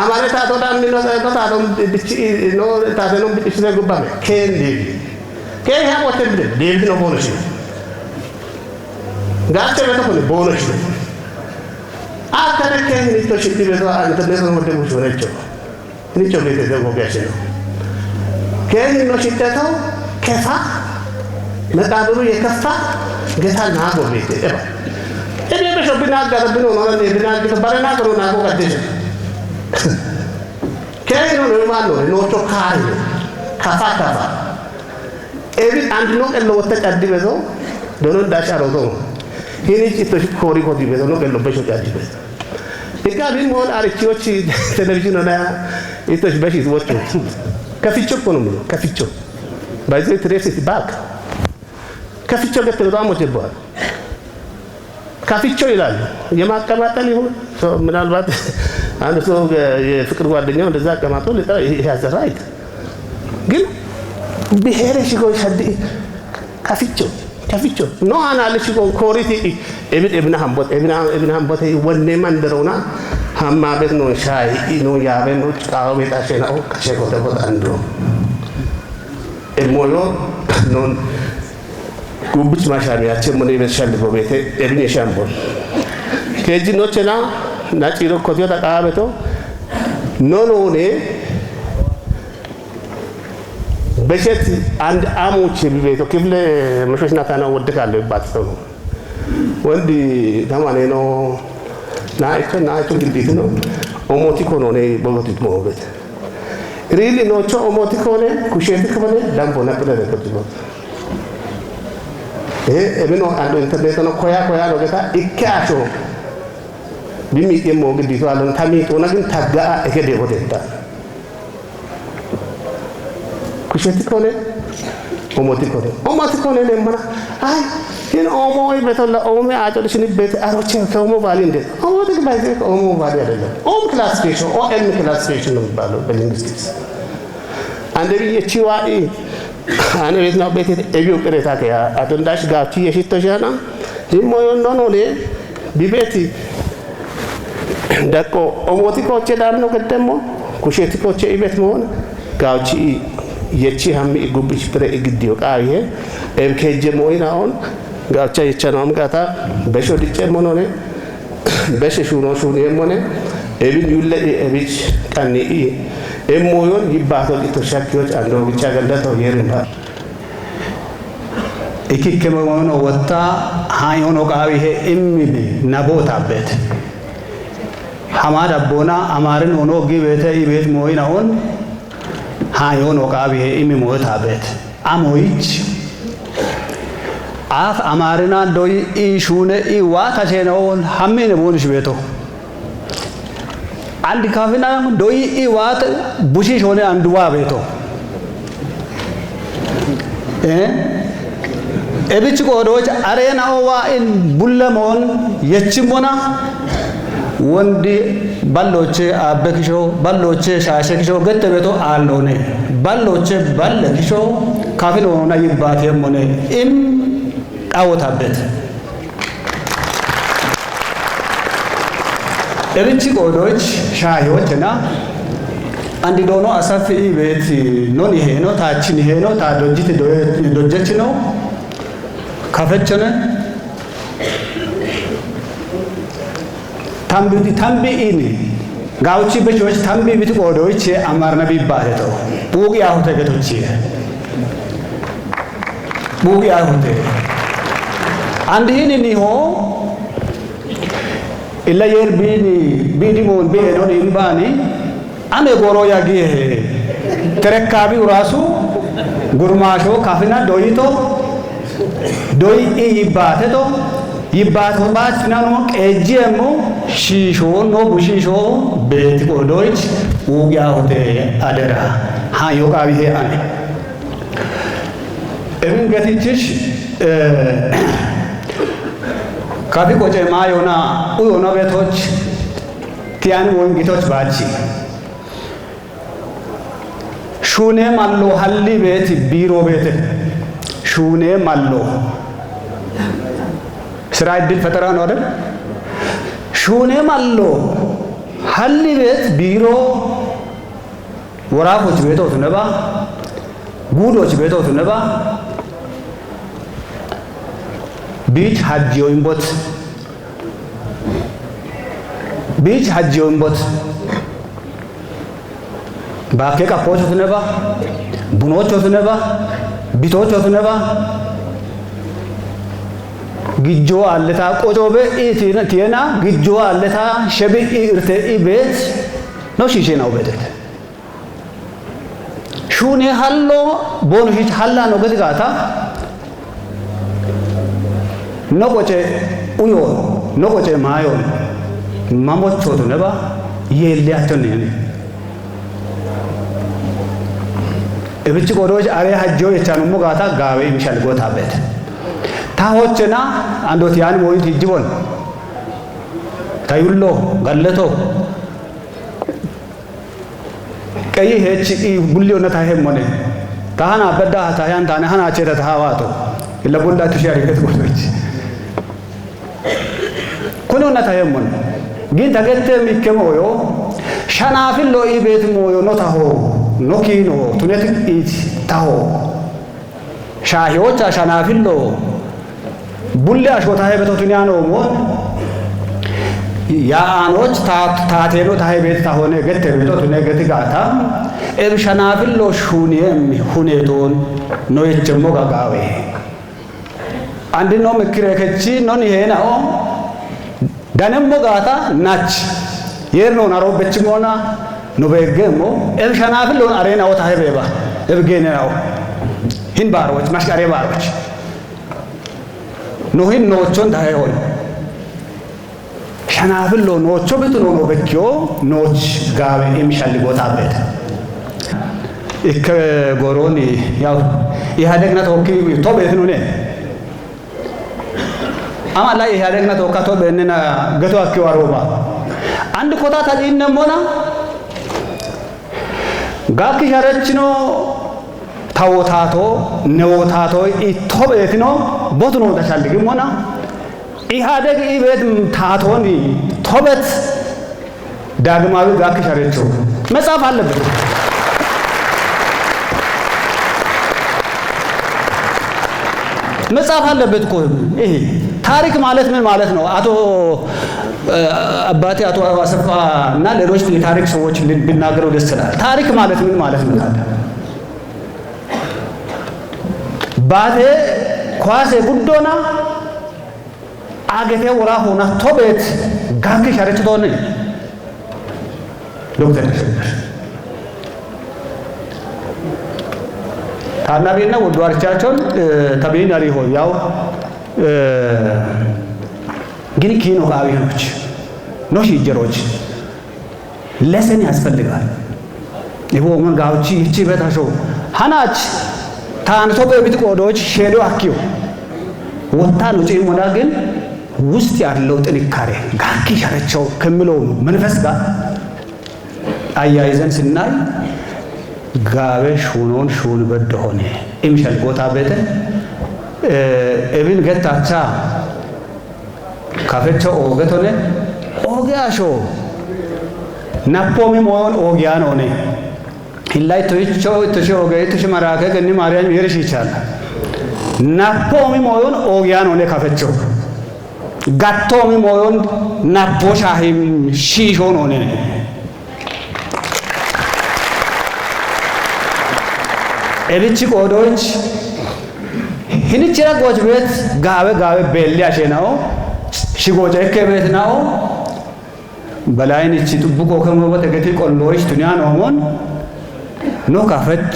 አማረታ ተዳም ነው ተታቶም ዲቺ ነው ታተnom ዲቺ ዘጉባም ከንዲ ከያ ወተን ዴቪድ ነው ቦነሽ ጋቸ በተኮነ ቦነሽ አከረከኝ ሊቶሽ ዲበዛ አንተ ነው ወደሙ ሾነቸው ንጮ ቤተ ደግሞ ጋሽ ነው ከዚህ ነው ሲተታው ከፋ መቃብሩ የከፋ ጌታ ናጎ ቤት እባ እኔ በሾብና ጋርብኖ ነው ነው ቢናግ ተባረና ከሮና ጎ ቀደሽ ከዚህ ነው ማነው ነው ቾካይ ካፋ ኤቢ አንድ ነው ቀለ ወተቀዲ በዞ ዶኖ ዳሻሮ ነው ይሄ ጭቶሽ ኮሪ ኮዲ በዞ ነው ቀለ በሾ ቀዲ በዞ ይጋቢን ሞል አርቺዎች ቴሌቪዥን እና ኢቶሽ በሺት ወጥቶ ከፍቾ እኮ ነው የሚለው ከፍቾ ባይዘይ ትሬሲቲ ባክ ከፍቾ ገተው ዳሞ ጀባል ከፍቾ ይላሉ የማቀማጠል ይሁን ምናልባት አንድ ሰው የፍቅር ጓደኛው እንደዛ አቀማጦ ለታ ያዘ ራይት ግን ብሄረሽ ጎ ሸዲ ከፍቾ ነው አናለሽ ጎ ኮሪቲ ኢብን ሐምቦት ወኔ መንደሮና ሀማ ቤት ነው ሻይ ነው ያበ ነው ጫው ቤት አሸናው ከሸቆተ ቦታ አንዱ እሞዮ ነው ጉብጭ ማሻሪያቸው ምን ይበሻል በቤቴ እብን ሻምቦ ከጂ ኖቸና ናጪሮ ኮቲዮ ተቃበቶ ኖኖኔ በሸት አንድ አሞች ቢቤቶ ክፍለ መሾሽና ታና ወደካለው ይባጥተው ወንዲ ተማኔ ነው ናይቶ ግልቢት ነው ኦሞቲኮ ነው ነይ ቦሎቲት ሞበት ሪሊ ኖቾ ኦሞቲኮ ነው ኩሼት ከሆነ ዳምቦ ነበር ለከትሎ እብኖ አንዱ ኢንተርኔት ነው ኮያ ነው ገታ ኢካሾ ቢሚት የሞግዲቱ አለን ታሚቶ ነግን ታጋ እከደ ወደታ ኩሼት ከሆነ ኦሞቲኮ ነው ለማና አይ ግን ኦሞ ይበተላ ኦሞ አጨልሽን ቤት አሮቼ ከኦሞ ቫሊ እንደ ኦሞ ተግባይ ኦሞ ቫሊ አይደለም ኦም ክላሲፊኬሽን ኦኤም ክላሲፊኬሽን ነው የሚባለው በሊንግዊስቲክስ አንደሪ የቺዋኢ አነ ቤት ነው ቤት ኤቢው ቅሬታ ከያ አተንዳሽ ጋቺ የሽተሻና ዲሞዮ ነው ቢቤቲ ደቆ ኦሞቲኮቼ ዳም ነው ከደሞ ኩሼቲኮቼ ኢቤት መሆን ጋቺ የቺ ሀሚ ጉብሽ ፕሬ ግዲዮ ቃዬ ኤምኬጄ ሞይናውን ጋቻ የቻናም ጋታ በሾድጨ ሞኖኔ በሽሹኖ ሹኔ ሞኔ ኤቢን ዩለ ኤቢች ቀኒ ኤሞዮን ይባቶ ቂቶሻኪዎች አንዶ ብቻ ገለተው የርምባ ኢኪከመሆኖ ወጣ ሃይሆኖ ቃዊሄ ኢሚቢ ናቦታበት ሐማድ አቦና አማርን ሆኖ ግቤተ ኢቤት ሞይናውን ሃይሆኖ ቃዊሄ ኢሚ ሞታበት አሞይች አፍ አማርና ዶይ ኢሹነ ኢዋታ ሸነውን ሐሜነ ቦንሽ ቤቶ አንድ ካፍና ዶይ ኢዋት ቡሺሽ ሆነ አንድዋ ቤቶ እብጭ ቆዶች አሬናዋ ኢን ቡለሞን የችሞና ወንዲ ባሎቼ አበክሾ ባሎቼ ሻሸክሾ ገተ ቤቶ አሎኔ ባሎቼ ባለክሾ ካፍኖ ሆነ ይባት የሞነ ኢም ጣወታበት እብጭ ቆዶች ሻዮችና አንድ ዶኖ አሳፍ ቤት ኖን ይሄ ነው ታችን ይሄ ነው ታዶጅት ዶጀች ነው ካፈቸነ ታምቢኢኒ ጋውቺ በቾች ታምቢ ቢት ቆዶች አማርና ቢባለተው ቡቂ ያሁተ ገቶች ቡቂ ያሁተ አንድ ይህን ኒሆ ኢላየር ቢኒሞን ቢሄዶን ኢምባኒ አነ ጎሮ ያጊ ተረካቢው ራሱ ጉርማሾ ካፍና ዶይቶ ዶይ ይባተቶ ይባቶ ባስናኖ ቀጂሞ ሺሾ ኖ ቡሺሾ ቤት ቆዶች ውጊያ ሆቴ አደራ ሃዮ ቃቢሄ አነ እንገትችሽ ካፊ ቆጨ ማዮና ኡዮና ቤቶች ቲያን ወንጊቶች ባቺ ሹኔ ማሎ ሀሊ ቤት ቢሮ ቤት ሹኔ ማሎ ስራ ዕድል ፈጠራ ነው አይደል? ሹኔ ማሎ ሀሊ ቤት ቢሮ ወራፎች ቤቶት ነባ ጉዶች ቤቶት ነባ ቢች ሀጂዮንቦት ባኬ ቀፖቾት ነባ ቡኖቾት ነባ ቢቶቾት ነባ ግጆ አለታ ቆጮቤ ኢቲና ግጆ አለታ ሸቢ ኢርቴ ኢቤት ነው ሺሼ ነው ቤት ሹኔ ሀሎ ቦኑ ሂች ሀላ ነው ገድጋታ ነቆጨ ኡዮ ነቆጨ ማዮ ማሞቾቱ ነባ የሊያቸው ነው እብጭ ቆዶች አሬ ሀጆ የቻኑ ሙጋታ ጋዌ ሚሻል ጎታ ቤት ታሆችና አንዶት ያን ሞይት ይጅቦን ታዩሎ ገለቶ ቀይ ሄች ቡሊዮና ታሄም ሞኔ ታሃና በዳ ታያን ታና ሃና ቸተ ታዋቶ ለቡላ ተሻሪ ከት ቆዶች ኩኖና ታሄም ሞኔ ግን ተገተ ሚከሞዮ ሸናፊሎ ኢቤት ሞዮ ኖታሆ ኖኪኖ ቱነት ኢት ታሆ ሻሂዎች ሸናፊሎ ቡሌ አሾታ ሄበቶቱኒያ ነው ሞን ያአኖች ታቴኖ ታሄ ቤት ታሆነ ገተ ቤቶቱኔ ገትጋታ ኤብሸናፊሎ ሹኔም ሁኔቶን ነው የጀሞ ጋጋዌ አንድኖ ምክረ ከቺ ኖን ይሄናው ዳነሞ ጋታ ናች የርኖ ናሮ በችሞና ነው በገሞ ኤብሸናፊሎ አሬናው ታሄ ቤባ እብጌናው ሂን ባሮች ማሽቃሬ ባሮች ኖሂን ኖቾን ታየውን ሸናፍሎ ኖቾ ቤቱ ነው በኪዮ ኖች ጋር የሚሻል ቦታ ቤት እከ ጎሮኒ ያው ኢህአዴግና ተወኪ ቶቤት ነው ነ አማላ ኢህአዴግና ተወካ ቶቤንና ገቶ አኪው አሮባ አንድ ኮታ ታዲነሞና ጋኪ ሸረችኖ ታወታቶ ነወታቶ ኢቶቤት ነው ቦቱ ነው ተሻልግሞና ኢህአዴግ ኢቤት ታቶኒ ቶበት ዳግማዊ ጋክ ሸረቹ መጻፍ አለበት መጻፍ አለበት እኮ ይሄ ታሪክ ማለት ምን ማለት ነው? አቶ አባቴ አቶ አሰፋ እና ሌሎች የታሪክ ሰዎች ቢናገሩ ደስ ይላል። ታሪክ ማለት ምን ማለት ነው ታዲያ? ባቴ ኳሴ ጉዶና አገቴ ወራ ሆና ቶቤት ጋክ ሸረች ቶነ ዶክተር ታናቢና ወዷርቻቸውን ተበይናሪ ሆይ ያው ግን ኪኖ ጋቢኖች ኖሽ ይጀሮች ለሰን ያስፈልጋል ይቦ ምን ጋውቺ እቺ በታሾ ሃናች ታንቶ በቢት ቆዶች ሼዶ አኪዮ ወጣ ነው ጪሞና ግን ውስጥ ያለው ጥንካሬ ጋኪ ሸረቸው ከሚለው መንፈስ ጋር አያይዘን ስናይ ጋበ ሹኖን ሹን በደሆነ ኢምሸል ጎታ ቤተ እብን ገታቻ ካፈቸው ኦገቶነ ኦጊያሾ ናፖሚ ሞን ኦጊያን ሆነ ኢላይ ተይቾ ተሾገ ተሽማራከ ገኒ ማርያም ይርሽ ይቻላል ናፖሚ ሞን ኦጊያን ሆነ ካፈቸው ጋቶሚ ሞን ናፖሻሂም ሺሾን ሆነ ኤልቺ ቆዶች ሂንቺራ ጎጅ ቤት ጋበ ቤሊያሽ ነው ሽጎጀ ከቤት ነው በላይን እቺ ጥብቆ ከመወተ ገቲ ቆሎች ቱኒያ ነው ሆን ኖ ካፈች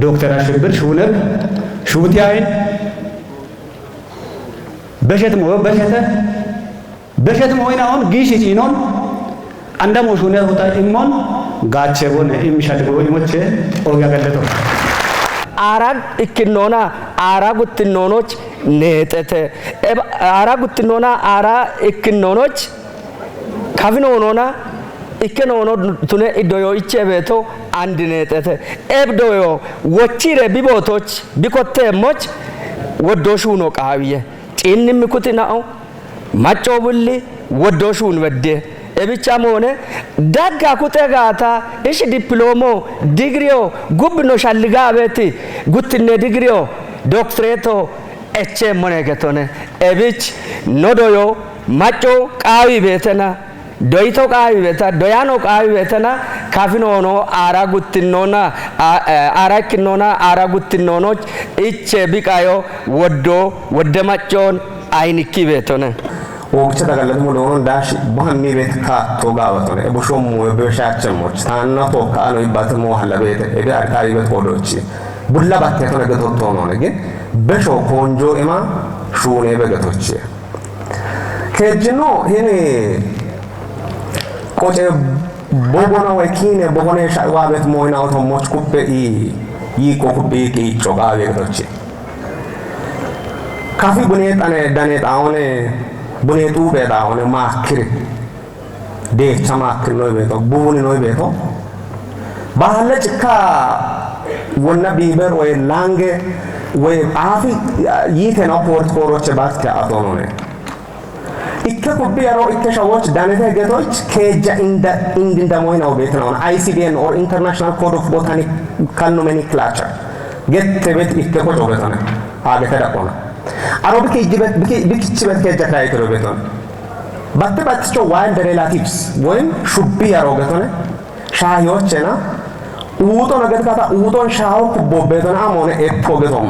ዶክተር አሸብር ሹነብ ሹቲያይን በሸት ሞይናውን ጊሽ ጪኖን አንደሞ ሹነ ሆታ ኢሞን ጋቸቦን ኢምሻድጎ ኢሞቼ ኦጋገለቶ አራግ እክኖና አራ ጉትኖኖች ነጠተ አራ ጉትኖና አራ እክኖኖች ካፍኖኖና እክኖኖ ቱነ ኢዶዮ ኢቸቤቶ አንድ ነጠተ ኤብዶዮ ወቺሬ ቢቦቶች ቢኮቴሞች ወዶሹኖ ቃብየ ጪንም ኩትናው ማጮብሊ ወዶሹን ወደ እብቻም ሆነ ዳጋ ኩተጋታ እሺ ዲፕሎሞ ዲግሪዮ ጉብኖ ሻልጋ ቤት ጉትነ ዲግሪዮ ዶክትሬቶ እቼ ሞነገቶነ እብች ኖዶዮ ማጮ ቃዊ ቤተና ዶይቶ ቃዊ ቤታ ዶያኖ ቃዊ ቤተና ካፊኖኖ አራጉትኖና አራክኖና አራጉትኖኖች እቼ ቢቃዮ ወደ ማጮን አይንኪ ቤቶነ ወቅት ተገለጥ ሙሉውን ዳሽ በህሚ ቤት ካቶጋወቶነ በሾሙ በሻቸሞች ታናቶ ካኖ ይባተሞ ሐለቤት እዲ አርካሪ ቤት ቆዶች ቡላ ባከቶ ነገቶቶ ነው ግን በሾ ኮንጆ ኢማ ሹኔ በገቶች ከጅኖ ይሄኔ ቆጨ ቦቦና ወኪኔ ቦሆነ ሻዋ ቤት ሞይና አውቶሞች ኩፔ ይቆኩቤ ቂጮጋ ቤቶች ካፊ ቡኔ ጣኔ ዳኔ ጣውኔ ቡኔቱ ቤታውን ማክሪ ዴቻ ማክሪ ነው ቤቶ ቡኒ ነው ቤቶ ባህለ ጭካ ወና ቢበር ወይ ላንገ ወይ አፊ ይተና ፖርት ኮሮች ባስከ አቶኖነ ኢከ ኩቢያሮ ኢከ ሻዎች ዳነተ ገቶች ከጃ እንደ ሞይናው ቤት ነው ICBN or International Code of Botanical Nomenclature ገት ቤት ኢከ ኮጮ ቤት ነው አገተ ዳቆና አሮብከ ይጅበት ቢክችበት ከጀካይ ተሮበቶን ባትባትቸው ዋይልድ ሪሌቲቭስ ወይም ሹቢ ያሮገቶነ ሻሂዎችና ውጦ ነገር ካታ ውጦን ሻው ኩቦበቶና አሞነ ኤፖገቶማ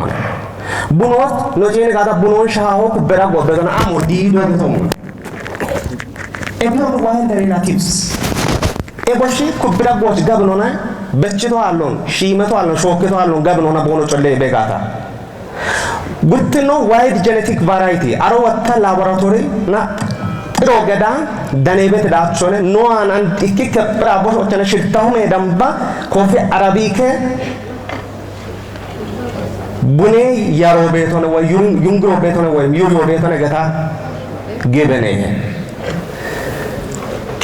ቡኖት ኖጄኔ ካታ ቡኖን ሻው ኩበራ ጎበቶና አሞ ዲዶ ገቶማ ኤፕሮ ዋይልድ ሪሌቲቭስ ኤቦሺ ኩበራ ጎች ጋብኖና በችቶ አሎን ሺመቶ አሎን ሾከቶ አሎን ጋብኖና ቦኖ ጮሌ በጋታ ጉትኖ ዋይድ ጄኔቲክ ቫራይቲ አሮወታ ላቦራቶሪ ና ጥሮገዳ ዳኔበት ዳቾነ ኖአን አንድ ኢኪከ ብራቦቾነ ሽታው ሜዳምባ ኮፊ አረቢከ ቡኔ ያሮ ቤቶነ ወይ ዩንግሮ ቤቶነ ወይ ዩሮ ቤቶነ ገታ ገበኔ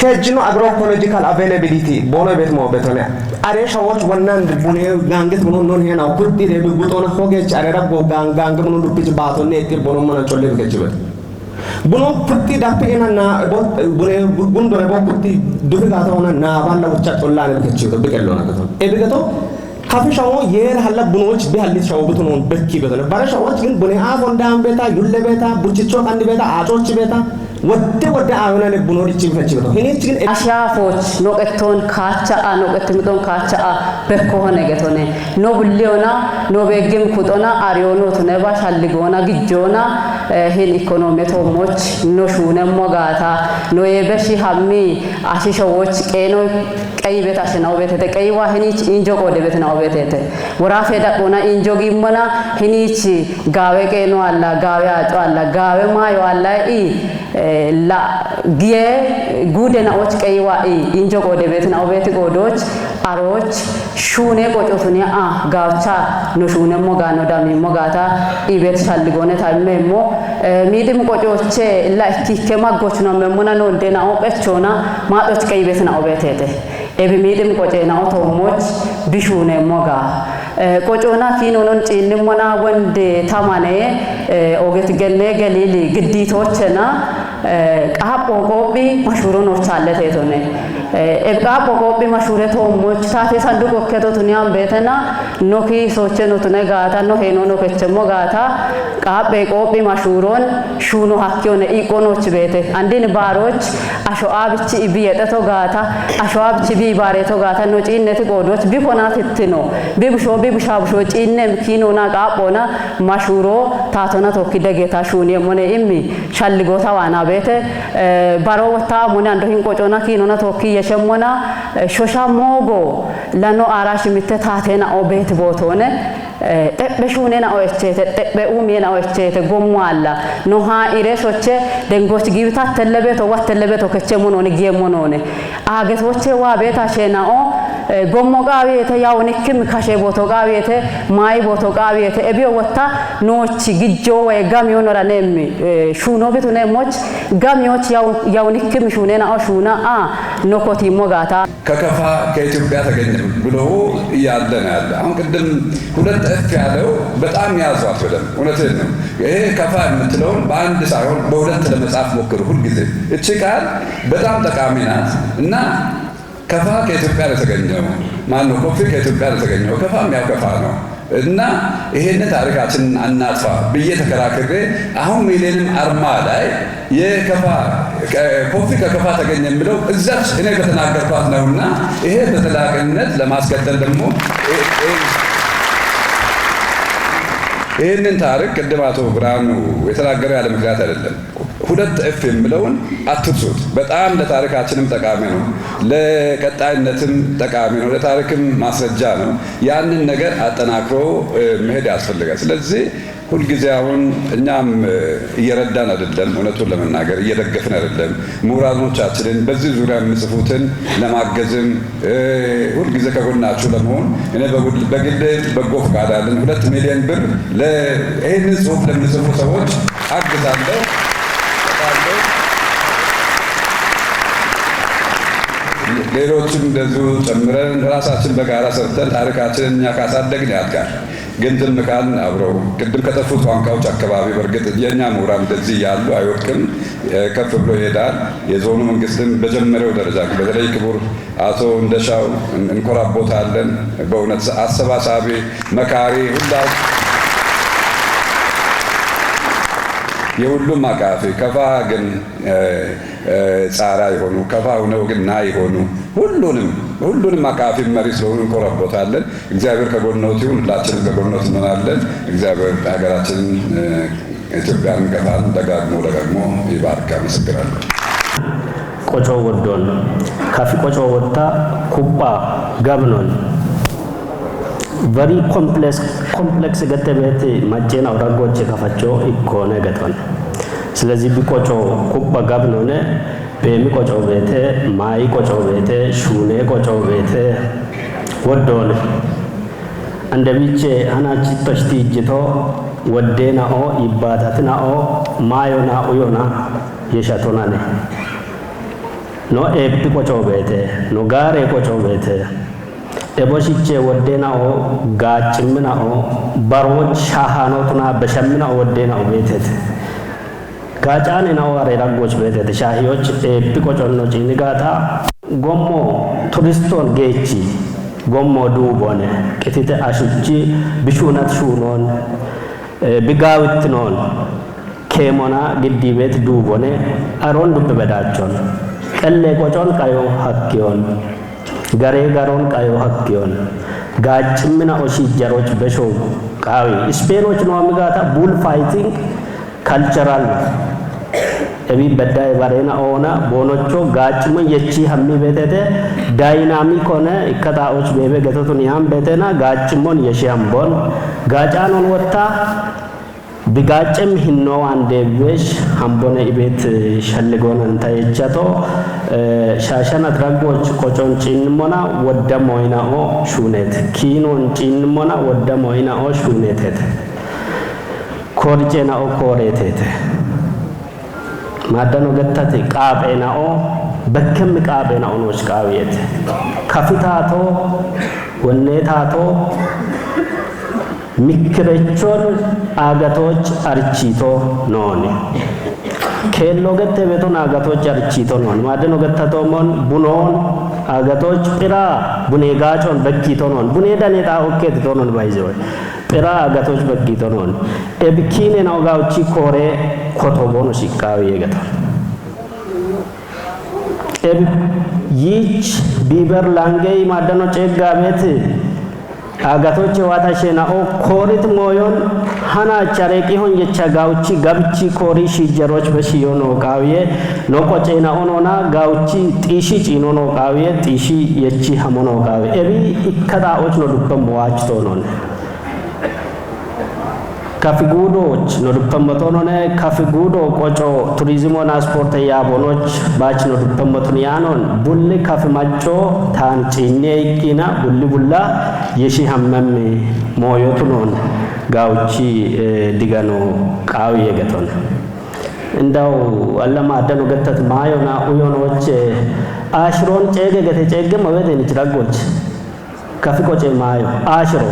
ከጅኖ አግሮኢኮሎጂካል አቬይላቢሊቲ ቦኖ ቤት ሞ ቤቶነ አሬሻዎች ወናን ቡኔ ጋንገት ቡኖ ኖን ሄና ኩዲ ደብ ጉጦና ሆገች አሬራ ጎ ጋንጋንግ ቡኖ ዱፕጭ ባቶነ እቲ ቦኖ መና ጮሌ ገጭበት ቡኖ ኩዲ ዳፔና ና ቡኔ ጉንዶ ረቦ ኩዲ ዱፍ ጋታውና ና ባላ ውጫ ጮላ ነው ገጭበት በቀሎና ገቶ ኤብገቶ ካፊሻው የር ሐላ ቡኖች ቢሐሊት ሻው ብቱኖ በኪ በተነ ባራሻዎች ግን ቡኔ አፎንዳም ቤታ ዩለ ቤታ ቡጭቾ አንድ ቤታ አጮች ቤታ ወደ አሁን ለቡኖር ይችላል ሄኔች ግን አሻፎች ኖቀቶን ካቻ ኖቀትምቶን ካቻ በኮሆነ ገቶነ ኖ ቡሊዮና ኖ በግም ኩጦና አሪዮኖ ተነባ ሻልጎና ግጆና ሄን ኢኮኖሚ ቶሞች ኖ ሹነ ሞጋታ ኖ የበሺ ሐሚ አሽሾዎች ቀኖ ቀይ ቤት አሽናው ቤት ተቀይ ዋህኒች ኢንጆ ቆደ ቤት ነው ቤት ተተ ወራፌ ዳቆና ኢንጆ ጊሞና ሄኒች ጋዌ ቀኖ አላ ጋዌ አጮ አላ ጋዌ ማዮ አላ la gie gudena och kaywa injo gode betna obeti godoch aroch shune qocotunya gawcha no shune mogano dami mogata ibet shalligone taimemo midim qocoche la ikkike magochno memuna no dena opechona madoch kay betna obetete ebi midim qochena otomoch bishune moga qochona kinonon cinimona wonde tamane oget gelle galili gidditochena qapo qobi mashhuron orchalle tone qapo qobi mashhure tomoch taate sandu kokketo tuniyam betena noki socheno tune gata no heno no kechemo gata qape qobi mashhuron shuno hakkione iqonoch bete andin baroch asho abichi ibiyeto gata asho abichi bi bareto gata no cinneti qodoch bifona tittino bibshabsho cinnem kinona qapona mashhuro taatona tokkide geta shuni mone immi shalligota wana bete baro wata mone ando hin qochona kinona tokki yeshemona shosha mogo lano arash mitte taatena obet botone tebbe shunena oechete tebbe umena oechete gomwalla no ha ireshoche dengoch gibta telebeto wat telebeto kechemonone gemonone agetoche wa beta shenao ጎሞ ቃቤተ ያው ንክም ካሼ ቦቶ ቃቤተ ማይ ቦቶ ቃቤተ እቢዮ ወታ ኖች ግጆ ወይ ጋሚዮ ኖራኔም ሹኖ ቢቱ ነሞች ጋሚዮች ያው ንክም ሹኔና ሹና ኖኮቲ ሞጋታ ከከፋ ከኢትዮጵያ ተገኘ ብሎ እያለን ያለ አሁን ቅድም ሁለት እፍ ያለው በጣም ያዟት በደም እውነቴን ነው። ይሄ ከፋ የምትለውን በአንድ ሳይሆን በሁለት ለመጻፍ ሞክሩ ሁልጊዜ። እቺ ቃል በጣም ጠቃሚ ናት እና ከፋ ከኢትዮጵያ ለተገኘው ማነው ኮፊ ከኢትዮጵያ ለተገኘው ከፋም ያው ከፋ ነው እና ይሄንን ታሪካችንን አናጥፋ ብዬ ተከራክሬ አሁን ሚሊየንም አርማ ላይ የከፋ ኮፊ ከከፋ ተገኘ የሚለው እዛች እኔ በተናገርኳት ነውና ይሄ በተላቅነት ለማስቀጠል ደግሞ ይህንን ታሪክ ቅድም አቶ ብርሃኑ የተናገረ ያለ ምክንያት አይደለም። ሁለት እፍ የሚለውን አትርሱት። በጣም ለታሪካችንም ጠቃሚ ነው፣ ለቀጣይነትም ጠቃሚ ነው፣ ለታሪክም ማስረጃ ነው። ያንን ነገር አጠናክሮ መሄድ ያስፈልጋል። ስለዚህ ሁልጊዜ አሁን እኛም እየረዳን አይደለም፣ እውነቱን ለመናገር እየደገፍን አይደለም። ምሁራኖቻችንን በዚህ ዙሪያ የሚጽፉትን ለማገዝም ሁልጊዜ ከጎናችሁ ለመሆን እኔ በግሌ በጎ ፈቃድ አለን 2 ሚሊዮን ብር ይህንን ጽሁፍ ለሚጽፉ ሰዎች አግዛለሁ። ሌሎችም እንደዚሁ ጨምረን ራሳችን በጋራ ሰርተን ታሪካችንን እኛ ካሳደግን ያድጋል። ግን ዝም ካልን አብረው ቅድም ከጠፉት ቋንቋዎች አካባቢ በእርግጥ የእኛ ምሁራን እንደዚህ ያሉ አይወድቅም፣ ከፍ ብሎ ይሄዳል። የዞኑ መንግስትም በጀመረው ደረጃ በተለይ ክቡር አቶ እንደሻው እንኮራቦታለን። በእውነት አሰባሳቢ መካሪ ሁላ የሁሉም አቃፊ ከፋ ግን ጻራ የሆኑ ከፋ ሆነው ግን ና የሆኑ ሁሉንም አቃፊ መሪ ስለሆኑ እንኮራቦታለን። እግዚአብሔር ከጎኖት ይሁን፣ ሁላችንም ከጎኖት እንሆናለን። እግዚአብሔር ሀገራችንን ኢትዮጵያን ከፋን ደጋግሞ ይባርክ። አመሰግናለሁ። ቆጮ ወዶን ካፊ ቆጮ ወጣ ኩባ ጋብኖን ቨሪ ኮምፕሌክስ ገተቤት ማጨና ወራጎች ከፋቸው ኢኮነ ገጠን ስለዚህ ቢቆጮ ኩባ ጋብኖነ በሚ ቆጮ ቤተ ማይ ቆጮ ቤተ ሹኔ ቆጮ ቤተ ወዶን እንደቢቼ አናቺ ተሽቲ ጅቶ ወዴናኦ ይባታትናኦ ማዮና ኡዮና የሻቶናኔ ኖ ኤፒ ቆጮ ቤተ ኖ ጋሬ ቆጮ ቤተ ኤቦሽቼ ወዴናኦ ጋጭምናኦ ባሮች ሻሃኖቱና በሸምናኦ ወዴናኦ ቤተት ጋጫኔ ነው አሬራጎች ቤተት ሻሂዎች ኤፒ ቆጮኖች ንጋታ ጎሞ ቱሪስቶን ጌቺ ጎሞ ዱቦነ ቅቲተ አሽጂ ብሹነት ሹኖን ቢጋውትኖን ኬሞና ግዲ ቤት ዱቦነ አሮን ዱብ በዳቸውን ቀሌ ቆጮን ቀዮ ሀኪዮን ጋሬ ጋሮን ቀዮ ሀኪዮን ጋጭምና ኦሺ ጀሮች በሾው ቃዊ ስፔኖች ነው አምጋታ ቡል ፋይቲንግ ካልቸራል እቢ በዳይ ባሬና ኦና ቦኖቾ ጋጭሙ የቺ ሀሚ ቤተተ ዳይናሚክ ሆነ ኢከታዎች ቤቤ ገተቱን ያም ቤተና ጋጭሞን የሺያምቦን ጋጫኖን ወጣ ቢጋጭም ሂኖ አንዴቤሽ ሀምቦነ ኢቤት ሸልጎን እንታየቻቶ ሻሻና ድራጎች ቆጮን ጭንሞና ወደሞይናኦ ሹኔት ኪኖን ጭንሞና ወደሞይናኦ ሹኔቴት ኮርጬናኦ ኮሬቴት ማዳኖ ገታቴ ቃቤናኦ በከም ቃቤናኦ ኖች ቃቤት ከፍታቶ ወኔታቶ ሚክረቾን አጋቶች አርቺቶ ኖኒ ኬሎ ገተ ቤቶን አጋቶች አርቺቶ ኖን ማዳኖ ገታቶሞን ቡኖን አጋቶች ጲራ ቡኔ ጋጮን በኪቶ ኖን ቡኔ ዳኔታ ኦኬት ቶኖን ባይዘው ጲራ አጋቶች በኪቶ ኖን ኤብኪኔ ነው ጋውቺ ኮሬ ኮቶቦኖ ሲካው የገታ ኤብ ይች ቢበር ላንገይ ማዳኖ ጨጋ ቤት አጋቶች ዋታሸናኦ ኮሪት ሞዮን ሃና ቻሬቂ ሆን የቻጋውቺ ጋብቺ ኮሪ ሺጀሮች በሺዮኖ ቃውዬ ኖቆጨና ኦኖና ጋውቺ ጢሺ ጪኖኖ ቃውዬ ጢሺ የቺ ሀሞኖ ቃውዬ ኤቢ ኢከዳዎች ነው ዱበም ዋችቶ ነው ከፊጉዶች ኖዱፐመቶኖነ ከፊጉዶ ቆጮ ቱሪዝሞና ስፖርት ያቦኖች ባች ኖዱፐመቶን ያኖን ቡል ከፊማጮ ታንጪኔ ይቂና ቡል ቡላ የሺ ሐመም ሞዮቱኖን ጋውቺ ዲጋኖ ቃው የገቶን እንዳው አለማ አደኑ ገተት ማዮና ኡዮኖች አሽሮን ጨገ ገተ ጨገ መበደን ይችላልጎች ከፊቆጨ ማዮ አሽሮ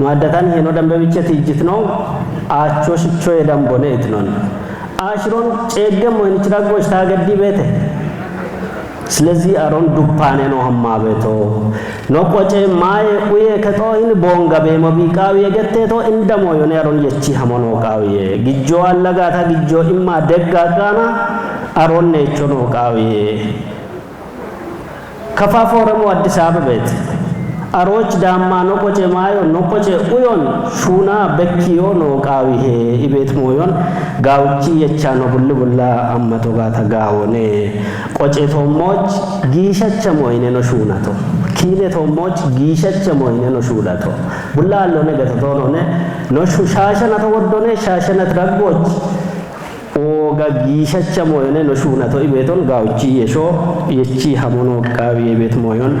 ማዳታን ሄኖ ደንበብቸ ትጅት ነው አቾ ሽቾ የደንቦነ እትኖን አሽሮን ጨገም ወን ይችላልጎች ታገዲ ቤተ ስለዚህ አሮን ዱፓኔ ነው ሐማበቶ ኖቆጨ ማየ ኡየ ከጦይን ቦንጋ በሞቢቃው የገተቶ እንደሞ የሆነ አሮን የቺ ሐሞኖ ቃውየ ግጆ አለጋታ ግጆ ኢማ ደጋጋና አሮን ነቾ ነው ቃውየ ከፋፎረሙ አዲስ አበበት አሮች ዳማ ኖቆጨ ማዮ ኖቆጨ ኡዮን ሹና በኪዮ ነው ቃውየ ኢቤት ሞዮን ጋውቺ የቻ ነው ቡልቡላ አመቶ ጋታ ጋወኔ ቆጨቶሞች ጊሸቸ ሞይነ ነው ሹናቶ ኪኔቶሞች ጊሸቸ ሞይነ ነው ሹላቶ ቡላ አለነ ገተቶ ነው ሻሸናቶ ወዶነ ሻሸነት ረጎች ኦጋ ጊሸቸ ሞይነ ነው ሹናቶ ኢቤቶን ጋውቺ የሾ የቺ ሐሞኖ ቃዊ የቤት ሞዮን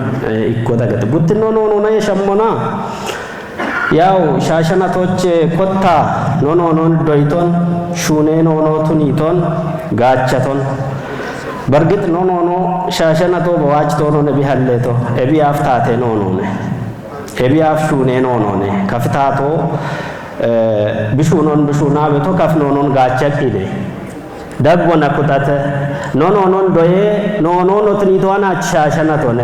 ይቆጣገጥ ጉትኖ ነው ነው የሸሞና ያው ሻሸናቶች ኮታ ኖኖኖን ዶይቶን ሹኔ ኖኖቱን ይቶን ጋቸቶን በርግጥ ኖኖኖ ሻሸናቶ በዋጅቶ ነው ነቢያለቶ እቢ አፍታቴ ኖኖነ እቢ አፍሹኔ ኖኖነ ከፍታቶ ቢሹኖን ቢሹና በቶ ከፍኖኖን ጋቸቂኔ ደጎና ኩታተ ኖኖኖን ዶዬ ኖኖኖቱን ይቶና ሻሸናቶነ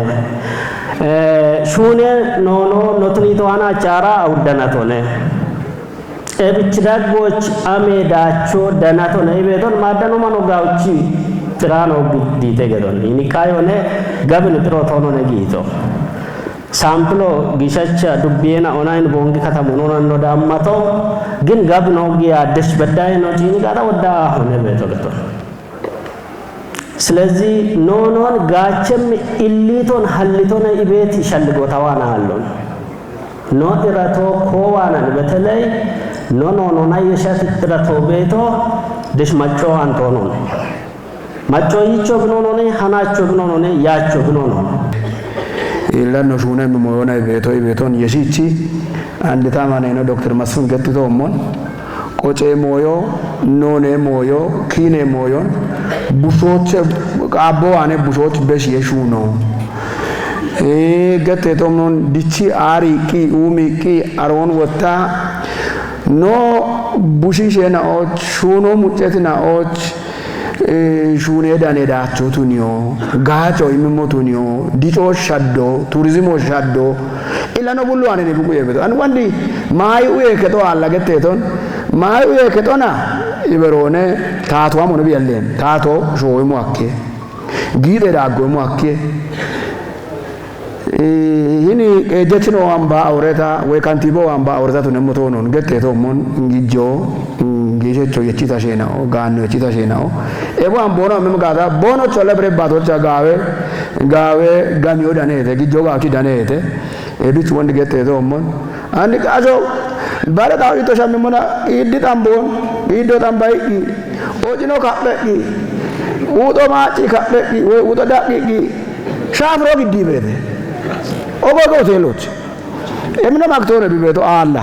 ሹኔ ኖኖ ኖትኒቶዋና ቻራ አውደናቶነ እብች ዳጎች አሜዳቾ ደናቶነ ይቤቶን ማደኖ ማኖ ጋውቺ ጥራኖ ግዲቴ ገዶን ይኒቃዮነ ገብን ጥሮቶኖ ነጊቶ ሳምፕሎ ጊሸቻ ዱቤና ኦናይን ቦንጊ ከተሞኖ ነው ዳማቶ ግን ገብኖ ጊያ ደሽ በዳይ ነው ጂኒ ጋራ ወዳ ሆነ ቤቶለቶ ስለዚህ ኖኖን ጋቸም ኢሊቶን ሐሊቶን ኢቤት ይሸልጎታዋና አሉን ኖ ኢራቶ ኮዋናን በተለይ ኖኖና የሻት ኢራቶ ቤቶ ደሽ ማጮ አንቶኖ ማጮ ይቾ ብኖኖኔ ሐናቾ ብኖኖኔ ያቾ ብኖኖ ኢላኖ ሹነ ሞዮና ቤቶን የሺቺ አንድ ታማኔ ነው ዶክተር መስፍን ገጥቶ ሞን ቆጬ ሞዮ ኖኔ ሞዮ ኪኔ ሞዮን ቡሾች ቃቦ አኔ ቡሾች በሽ የሹ ነው ገቴቶም ነው ዲቺ አሪቂ ኡሚቂ አሮን ወታ ኖ ቡሺሼናዎች ሹኖ ሙጨትናዎች ሹኔ ዳኔዳቸው ቱኒዮ ጋጮ ይመሞቱኒዮ ዲጮ ሻዶ ቱሪዝሞ ሻዶ ኢላኖ ቡሉ አኔ ቡቁ የበቶ አን ወንዲ ማዩ የከቶ አላ ገቴቶን ማዩ የከቶና ይበሮነ ታቷ ሞነ ቢያለን ታቶ ሾይ ሞአኬ ጊዴ ዳጎ ሞአኬ ይኒ እጀችኖ አምባ አውረታ ወይ ካንቲቦ አምባ አውረታ ተነሞቶ ነው ገቴቶ ሞን ጊጆ ጊጀቾ የቺታ ሼናው ጋኖ የቺታ ሼናው ኤቦ አምቦኖ መምጋታ ቦኖ ቾለብሬ ባቶቻ ጋዌ ጋሚዮ ዳኔቴ ጊጆ ጋቺ ዳኔቴ ኤቢት ወንድ ገቴቶ ሞን አንድ ቃጆ ባለታው ይተሻምሞና ይዲ ታምቦን ይዶ ታምባይ ኦጂኖ ካበቂ ኡጦ ማጪ ካበቂ ወይ ኡጦ ዳቂ ሻፍሮ ግዲ ቤቴ ኦቦጎ ቴሎች ኤምነ ማክቶነ ቢቤቶ አላ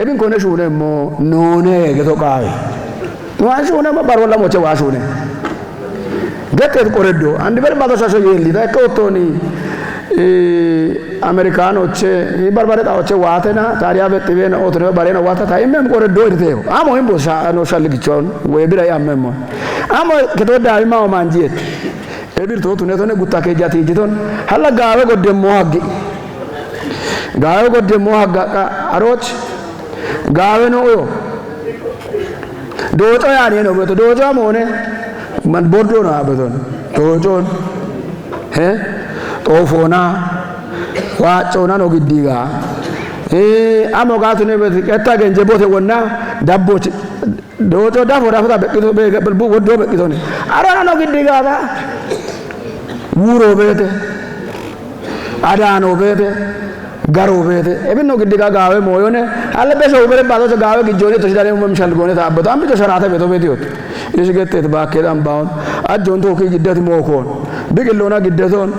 ኤቢን ኮነ ሹነ ሞ ኖኔ ገቶ ቃይ ዋሹነ ባሮላ ሞቸ ዋሹነ ገቴት ቆረዶ አንድ በር ባቶሻሾ ይሊ ታከውቶኒ አሜሪካኖች ይባርባረጣዎች ዋተና ታዲያ በጥቤና ኦትረ ባሬና ዋታ ታይመም ቆረዶ ይርቴው አሞ ይምቦሻ ነው ሻልግቾን ወይ ብራ ያመሞ አሞ ከተወዳ አይማው ማንጂት ኤቢር ቶቱ ነቶነ ጉታ ከጃቲ ጅቶን ሀላ ጋዌ ጎደሞ ሀጋ አሮች ጋዌ ነው ዮ ዶጮ ያኔ ነው በቶ ዶጮ ሆነ ማን ቦርዶ ነው አበቶን ዶጮን ጦፎና ዋጮና ነው ግዲጋ አሞጋቱ ነው በቀጣ ገንጀ ቦቴ ወና ዳቦች ዶጮ ዳፎ ዳፎታ በቂቶ በልቡ ወዶ በቂቶ ነው አራና ነው ግዲጋ ታ ውሮ ቤተ አዳኖ ቤተ garo bete ebino gidiga gawe moyone alle beso ubere bado to gawe gijone to sidare mo mishal gone ta abdo ambi to sarata beto beti ot is gette ba kedam baon ajon to ki giddati mo kon bigellona giddaton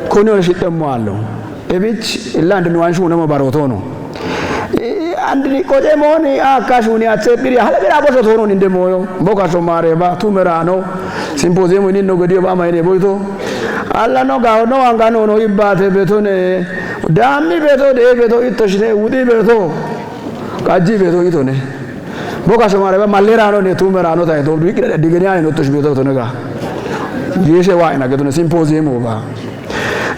koni on shiddemo allo ebich illand nuan shuna mo baroto no andri koje moni akashuni atsepiri hala bira boso tono ninde moyo boka so mareba tumerano simposium ni no godio ba maine boito alla no ga no anga no no ibate betone dammi beto de beto itoshine udi beto kaji beto itone boka so mareba mallerano ne tumerano dai do digre digre no tosh beto to nega yese wa ina getone simposium ba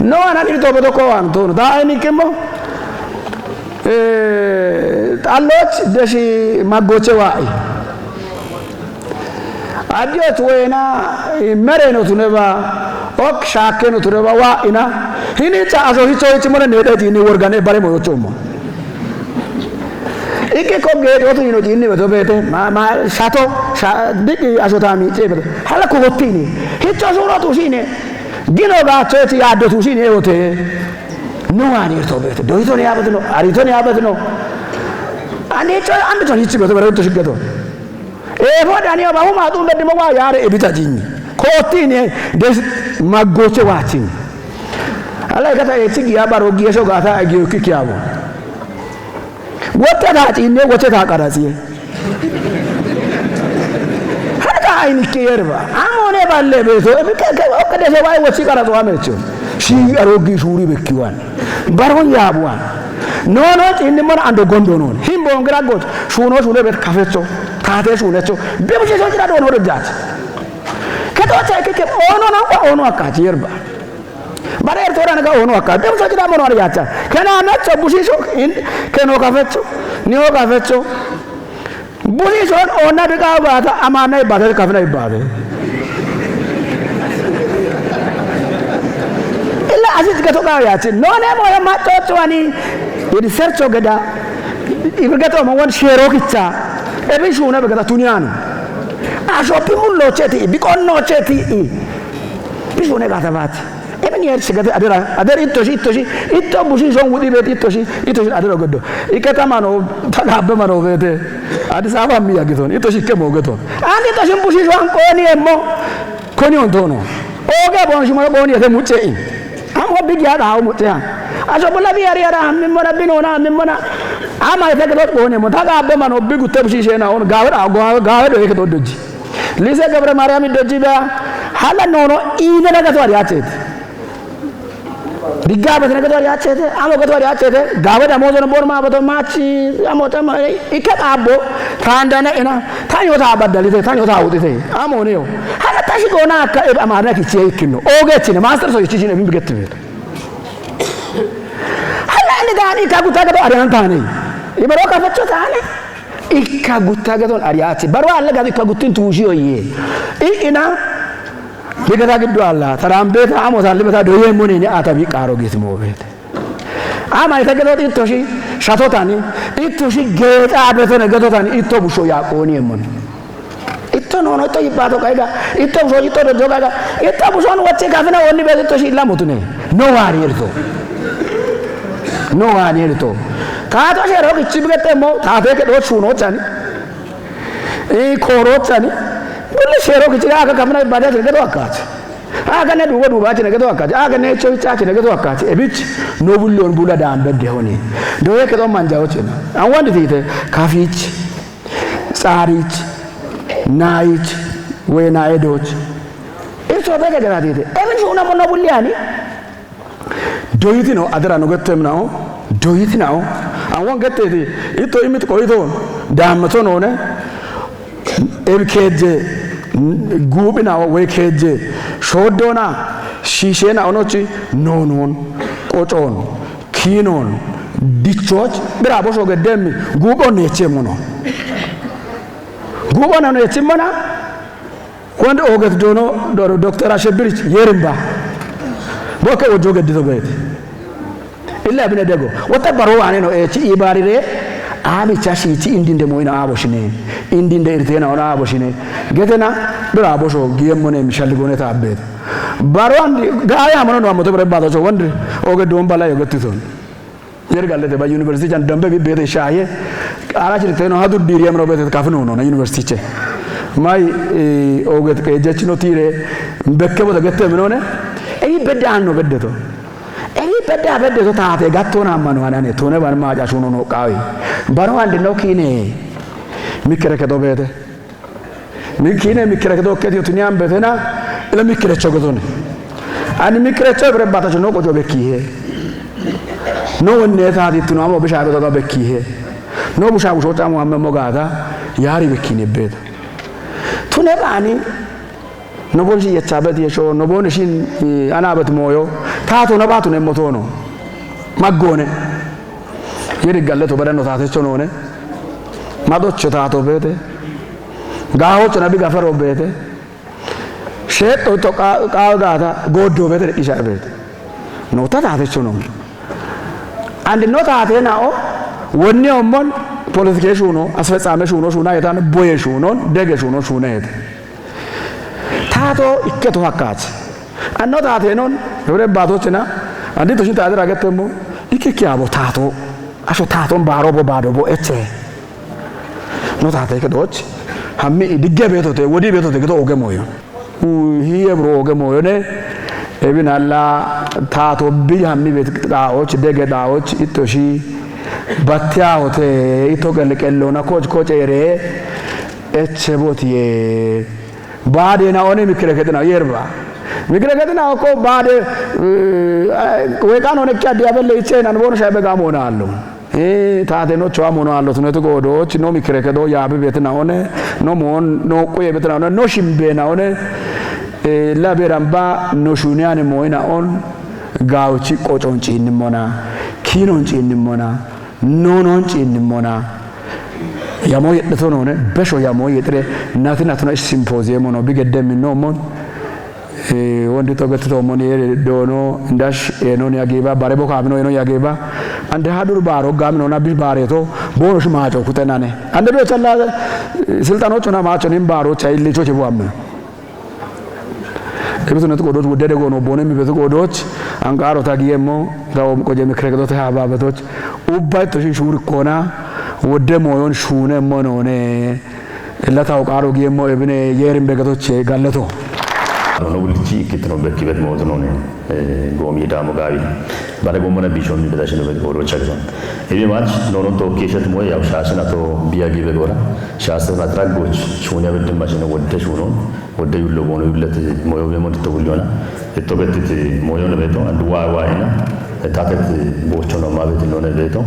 no ana ni to beto ko anto da ni kemo ጣሎች ደሺ ማጎቼ ዋይ አዲዮት ወይና መሬኖ ቱነባ ኦክ ሻከኖ ቱነባ ዋኢና ሂኒ ጫሶ ሂቾች ሞነ ነደቲ ኒ ወርጋኔ ባሬ ሞዮቾሞ ኢኬ ኮ ጌዶቱ ኒ ኖጂ ኒ በቶቤቴ ማ ሻቶ ዲቂ አሶታሚ ጬበ ሀለ ኮጎቲኒ ሂቾ ሱራቱ ሲኔ ጊኖ ጋቾቲ ያደቱ ሲኔ ወቴ no ani to bete doito ne abadno arito ne abadno ane cho ambi to hichi beto beto shigeto e foda ni ba huma tu bedimo wa yare ebita jinni ko tini des magoche wachin ala kata etigi ya baro giesho gata agi kikiabo wota da tinne wota ta qarasi hada ayni kiyerba amone balle beto e ka de wai wochi qarato amecho shi arogi shuri bekiwan baron yabuan nono tinni mon ando gondo non himbo ngira got shuno shune bet kafecho tate shunecho bebo je jira do no djat keto ta ke ono na ono akati yerba bare tora na ono akati bebo jira mon ari yacha kana na chobushi sho keno kafecho ni o kafecho bushi sho ona de ka ba ta amana ibade kafna ibade aziz gato ga yace no ne mo ya matto twani yedi sercho gada ibgato mo won shero kicha e bi shuna be gada tuniano a shopi mullo cheti bi konno cheti bi shuna gata bati e ben yer sigade adera itto bushi son wudi be ittoshi adera goddo ikata mano tagabbe mano vete adi saba mi yagiton ittoshi kemo goton andi to shim bushi son koni emmo koni on tono oge bon shimo boni ete muche amo bigya da hawo mutya aso bola bi yari yara min mona binona min mona ama ite ko bone mo taga abbe mano bigu tebshi shena on gawe do yake doji lise gabre mariam doji ba hala nono ine daga to ari achet digga ba daga to ari achet amo ko to ari achet gawe da mo zo borma ba to machi amo ta ikka abbo tandana ina tanyo ta badalite tanyo ta udite amo ne yo hala tashi gona ka e amana ki ce kinno oge cine master so ci cine bi biget be hala ne dani ka gutta ga do arian tane ibaro ka faccio tane ikka gutta ga don ariati baro alla ga ikka guttin tuushi oye ina diga ga giddo alla tarambe ta amo salle ta do yemo ne ata bi qaro gitmo bete ama ita ga do ittoshi shatotani ittoshi geta beto ne gadotani itto busho ya qoni emon itto non to ibato kaiga itto so itto do jogaga itto buso no wacce kafina wonni be itto shi lamutune no wari erto ta to shero ki chibgete mo ta te ke do shuno chani e koro chani bulle shero ki chiga ka kafina ibada ke do akachi aga ne dugo ba chine ke do akachi aga ne cho cha chine ke do akachi e bich no bulle on bula da ambe de honi do ke do manja o china an wandi tite kafich sarich night when I do it's what I get it even you know no bulliani do you know adara no get them now do you know I won't get it ito imit ko ito dam to no ne ebkeje gubi na we keje shodona shishe na onochi nonon koton kinon dichoch bravo so get them gubo ne chemono gubana no yetimana wonde ogat dono do docteur Ashebirich yerimba boke o joge dido beti illa bine dego wata baro ane no e ci ibarire ami chashi ci indinde mo ina aboshine indinde irtena ona aboshine getena bira abosho giyemone mishal gone ta abbe baro andi gaaya mono no amoto bre bado so wonde ogat do mbala yo gatito yergallete ba university jan dambe bi bete shaye ara ci teno hadu diriyam no bete kafno no na university ce mai oget ke jechno tire bekke boda gette minone e bedda hanno beddeto e bedda beddeto taate gattona manu anane tone ban ma ja shuno no qawi baro ande no kine mikere ke do bete mikine mikere ke do ke tuniam betena ila mikere chogotone ani mikere chobre bata no ko jobe kihe no wonne taati tuno amo bishabe do bekkihe no bushabu shota mo amme mogata yari bekkine beta tune bani no bonji yachabati yesho no bonishin anabat moyo tato no batu ne motono maggone yeri galleto badano taate chonone madoccio tato bete gaho chona bi gafaro bete shetto to ka gata goddo bete isha bete no taate chonone and no taate na o wonni ommon politike shuno asfetsame shuno shuna yetan boye shuno dege shuno shuna yet tato ikketo hakkaat anno taate non yore bato chena andi to shita adira gatemo ikkiabo tato asho tato baro bo bado bo eche no taate ke doch hammi digge beto te wodi beto te to oge moyo hiye bro oge moyo ne ebin alla tato bi hammi bet daoch dege daoch itoshi batya hote ito galkello na coach ere eche botie bade na one mikre ketna yerba mikre ketna ko bade we kano ne kya dia belle iche na bono shabe ga mona allo taate no chwa mono allo tune to godo chi no mikre kedo ya be betna one no mon no ko ye betna one no shimbe na one la beramba no shuniane moina on gauchi qochonchi nimona kinonchi nimona non cinnimona yamo yedto none besho yamo yedre natina tuna symposium no bigedde min no mon wondi to gatto mon yere dono ndash e non yageba bare boko amino eno yageba ande hadur baro gamino na bi bare to bono shima to kutenane ande do challa sultano chona ma chonim baro chaili choche bo amno ebeto net godo wudede gono bone mi beto godoch angaro tagiyemo daw ko jemi kredo ta babatoch ubay to shuri kona wudde moyon shune monone ella taw qaro giyemo ebne yerim begatoche galleto no wulci kitno bekki bet mawdunone gomi damo gawi bare gomona bishon mi bedashino bet godo chagson ebe mach nonon to keshat moy yaw shasana to biyagi be gora shasana tragoch shunya bet machino wudde shunon wudde yullo gono yullete moyo be mod to wullona e to betti moyo ne beto andu wa ina tatet bochono mabet none beto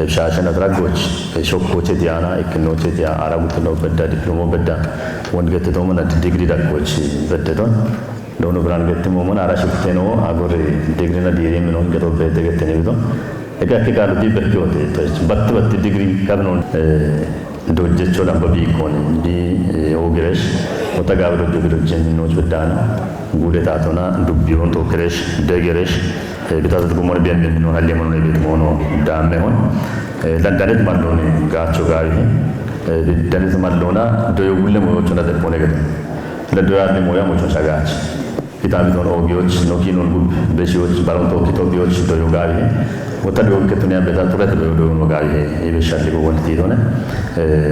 shashana tragoch shokkoche diana iknoche dia arabutno bedda diplomo bedda wongete to mana degree da coach bedda dono gran gette mo mana arashiteno agore degree na dire mi non gato bete gette ne vedo e che caro di perché ho detto bat degree carnon dojjecho da babi con di ogresh otagavro degree genno bedana gude tatona dubbion to kresh degeresh bitato come bien non allemo non vedo mono da me hon dandanet mandone gaccio gavi danet mandona do yulle mo chona de ponegate le doarne mo yamo chona gacci kitami non ogioch no kinon gub besioch baron to kito bioch do yogavi otado ketone beta turete do no gavi e be shalli go wonti done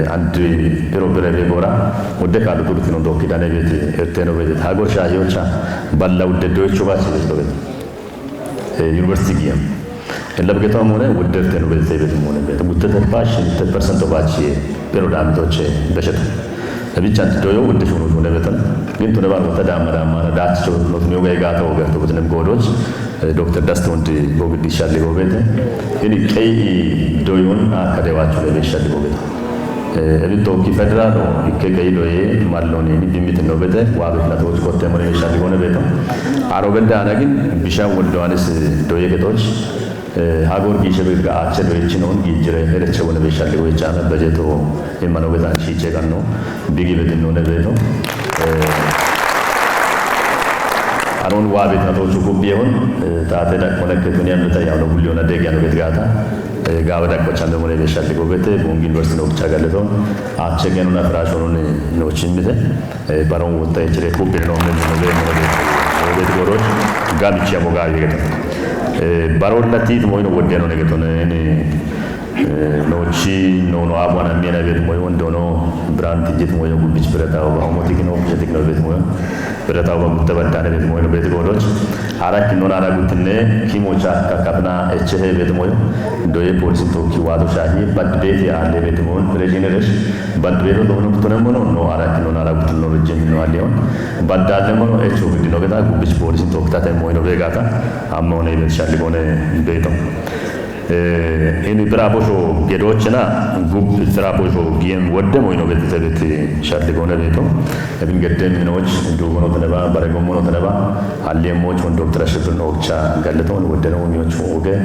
andi pero breve gora odde kadu turti non do kitane veti erteno veti hago shayocha balla udde do chuba se do university giyam ለብገታው ሆነ ወደርተ ነው በዚህ ሆነ በተሙተተ ባሽ 10% ባች pero ዳምቶች በሸት ለብቻ እንደው ወደ ሆኖ ሆነ በተን ግን ተደባ ተዳመራ ማራ ዳቸው ነው ነው ጋይጋታው ገርቶ በተንም ጎዶች ዶክተር ዳስተ ወንድ ቦግዲ ሻለ ጎበተ እኔ ቀይ ዶዮን አካደዋቸው ለበሻለ ጎበተ እብቶ ኪፈድራሎ ይከቀይ ዶዬ ማለውን ቢሚት ነው በተ ዋብና ተወጭ ቆተ ሞኔ ሻለ ሆነ በተ አሮገዳ ግን ቢሻ ወልደዋንስ ዶዬ ገቶች ሀጎር ጊሸበት ጋር አቸዶ ይችነውን ጊጅረ ሄደቸው ወደ በሻለ ወጫና በጀቶ የማነው በታን ሺቼ ጋር ነው ቢጊ በትን ነው ነቤቶ አሮን ዋቤት ነው ሱቁቢዮን ታተዳ ኮነከቱን ያመጣ ያው ነው ሁሉ ነው ደጋ ነው በትጋታ ጋወዳ ቆቻን ደግሞ ነው በሻለ ጎበተ ቦንግ ዩኒቨርሲቲ ነው ብቻ ጋለቶ አቸገኑና ፍራሾኑን ነው ቺምተ ባሮን ወጣ ይችላል ኮፒ ነው ነው ነው ቤት ጎሮች ጋብቻ ሞጋሪ ገተ barollati moyno wodeno negetone noci nono abwana miena bet moy wondono brand jet moy gubich berata wa moti kino jetik no bet moy berata wa mutabadane bet moy no bet godoch arak non ara gutne kimocha kakapna eche bet moy doye police to ki wado shahi bad bet ya le bet moy regeneresh bad bet do no to no no arak non ara gutno rejen no alion bad dale mono echo gudino geta gubich police to kata moy no vegata amone bet shali bone beto ini brabosho gedochna gub brabosho giem wodde moyno betebet sharli gone beto ebin gedde minoch dugono teneba barego mono teneba allemoch on doctor shibno ocha galleton wodde no mioch oge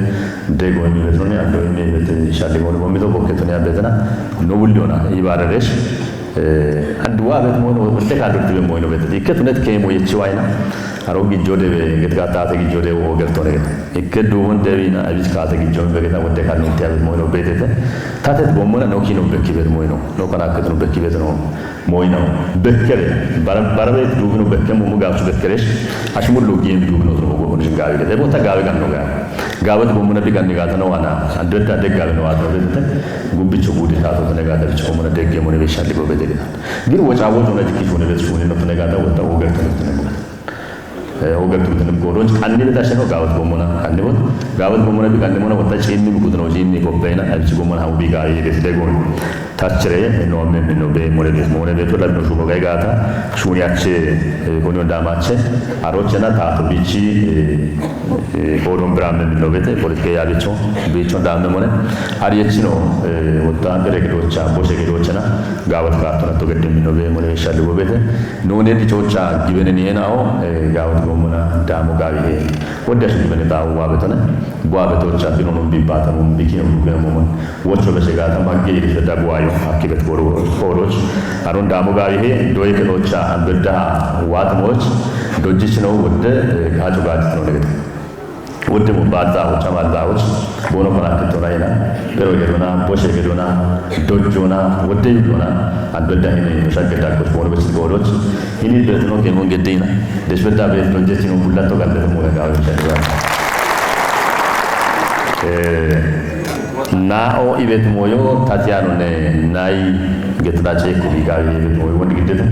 dego mi betone ando mi bet sharli gone bomito boketone abetna no wuliona ibaresh adwa bet mono wodde kalurti be moyno bet diketunet kemo yechiwaina arogi jode be getga taate gi jode o gertone ikkedu wonde wina abis kaate gi jombe geta wonde kan non tiabe moyno betete taate bomona no kino bekki bet moyno no kana ketno bekki bet no moyno bekkere barabe dugno bekke mo gabsu bekkeresh ashmullu gem dugno to go on jingawe de bota gawe kan no ga gawat bomona digan ni gata no wana andetta de gawe no wato betete gubbi chugudi tato to nega de chomona de gem ne be shalli go betete gir wocha woto na dikki shone bet shone no to nega da wota o gertone ogattu godoch anni beta sheno gawat bomona anni bot gawat bomona bi kanne mona wata chenni bi kudno jinni ko bena abci bomona hawo bi ga yede de gon tachere no me no be more be to la no shugo gata shuni acce gono damace arocena ta to bici godon bramme no bete porque ya bicho bicho dame mone ariyechino wata andere gedocha bose gedocena gawat ka to gedde no be more shalu go bete no ne di chocha gibene ni enao gawat gomuna damo gawi wonde so gibene ta wa betone bo betocha bino non bimbata non bikino gemo woccho be segata magge di feda buayo akibet goro koroch aron damo gawi doye kedocha ambeda watmoch dojichino wonde gajo gaji no negete wonde mo badda o chamadda o bono kana ketorayna pero gedona boshe gedona dojona wonde gedona ambeda hine shageta ko bono be goroch ini betno ke mo gedina despetta be dojechino bullato galle mo gawi chadwa na o ibet moyo tatiano ne nai getda che ku bigawi ibet moyo wonde gidde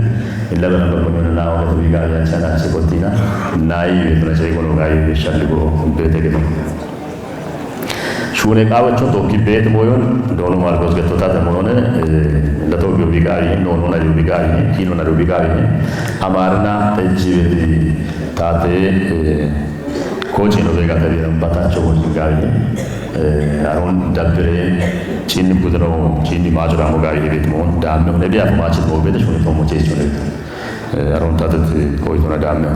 illa bana ko non na o bigawi chana che kotina nai ibet che ko gawi be shalligo bete geddo shune kawacho to ki bet moyo dono mal gos getto tata monone la to bigawi non na bigawi kino na bigawi amarna ejibeti tate coach no vega tadi bata chogo gawi aron dabbere chini budro chini majra mo gawi bit mo damme ne biya ma chi mo bede shuni to mo che chune aron tatat koi to na damme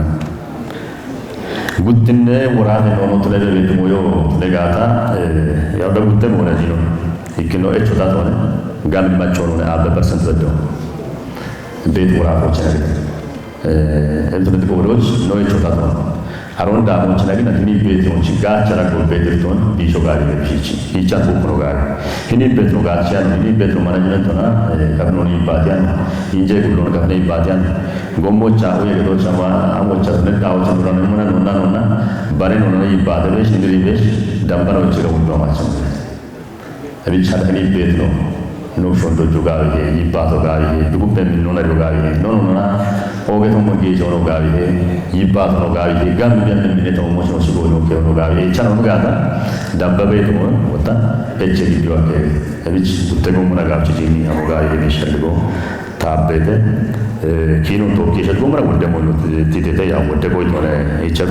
guttinne murade no to le bit mo yo legata ya da gutte mo na dino ikino e chota to ne gammi ma chono ne abba percent vedo bit murade chene entro de boros no e chota to aron da mo chana gina ni beto chiga chara ko beto bi shogari be pichi icha ko progari ini beto ga chana ini beto management na kabno ni badian inje ko ka nei badian gombo cha o ye do chama amo cha ne da o cha nona nona bare nona ni badale shindri be dambaro chira undo ma cha abi chara ni beto no fondo giocare i bato gari dopo per non è giocare non o che non moglie sono gari i bato no gari gambi abbiamo detto mo sono sicuro che no gari c'è una gata da babeto wata e c'è di più anche e dici tutte come una gabci di amo gari che scelgo tabbete chi non tocchi c'è come una guardiamo ti te ya guarda poi non è c'è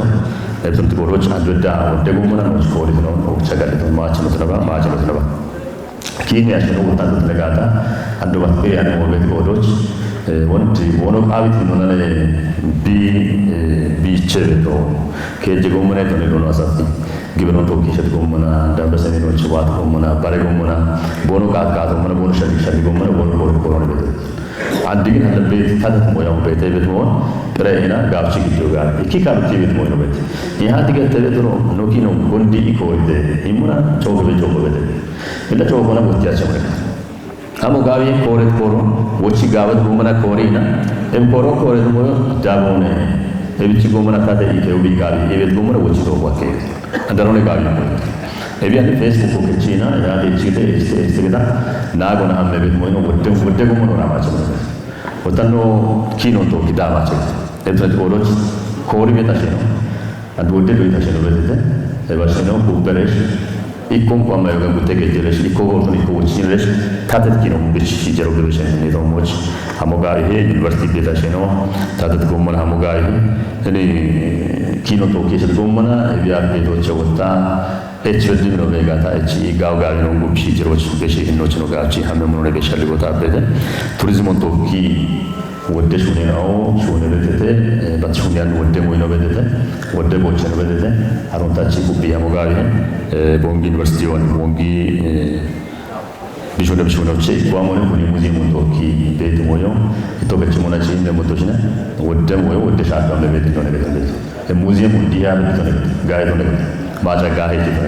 e tutti loro c'ha da guarda come una non scorre no c'è che ma c'è no kini ashino tanto legata ando batte hanno molte godoch wonti wono aviti non è bi ceveto che je gomone to ne non asati given to kishat gomona da basane no chwat gomona bare gomona bono ka to mana bono shali gomona bono korone beto adigin halbe tadat mo yaw bete bet mo preina gabchi gidyoga iki ka bet mo no bet yaha dige tele to no kino gondi ikoide imuna chogobe illa chogona botti achame amo gawi kore koro wochi gawat gomana korina em koro mo dabone e bichi gomana tade ike ubi gawi e bet gomana wochi to wakke andarone gavi e via di Facebook che c'è ya de chite este da na go na hamme bet moino wodde go mono na ma chama otanno kino to kidama che e tra olo kori beta che no ad wodde do ita che no vedete e va se no buberesh ikkon kwa mayo ga butte che dire shi ko go to ko chi resh tadet kino bichi shi jaro be che ne do moch hamoga he university beta che no tadet go mon hamoga he ne kino to che se go mona e via de to che wotta e ci vedono legata e ci gauga non gubci giro ci invece non ci nogaci hanno non le scelte votate turismo tocchi ወደ ሹኔ ነው ሹኔ በደተ ባቹኛን ወደ ሞይ ነው በደተ ወደ ቦቸ ነው በደተ አሮንታቺ ጉቢያ ሞጋሪ ቦንጊ ዩኒቨርሲቲ ወን ቦንጊ ቢሾነ ቢሾነች ቋሞነ ኩኒ ሙዚየም ቶኪ ቤት ሞዮ ቶከች ሞናቺ እንደሞቶችነ ወደ ሞዮ ወደ ሻታ በቤት ነው ነገር ሙዚየም እንዲያ ቤት ነው ጋይዶ ነው ማጃጋ ሄት ነው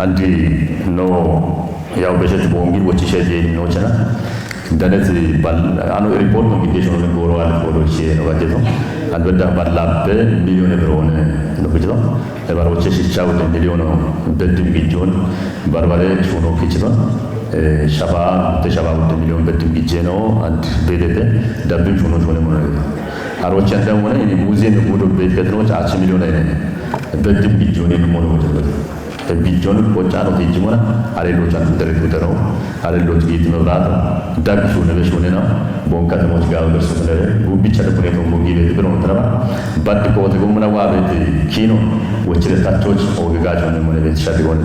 አንዲ ኖ ያው በሸት ቦንጊ ወጪ ሸጄ ነው ቸና danet anu report no video no goro al goro che no gadito al beda parlabe milione drone no gadito e baro che si ciao de milione bedim gijon barbare sono kichito shaba de shaba de milione bedim gijeno and bedete dabin sono sono mo aro chanda mo ne museum bodo bet gadro cha 8 milione bedim gijone no mo gadito ቢጆን ቆጫኖ ተጅሞና አሬሎ ቻን ተረኩተሮ አሬሎ ጂት መብራት ዳግሹ ነበሽ ሆነና ቦንካ ተሞች ጋር ወርስ ተለረ ጉቢቻ ተቆኔቶ ቦንጊ ቤት ብሎ ተረባ ባድ ኮተ ጎምና ዋቤት ኪኖ ወችለታቾች ኦገጋጆ ነው ሞነ ቤት ሻዲ ሆነ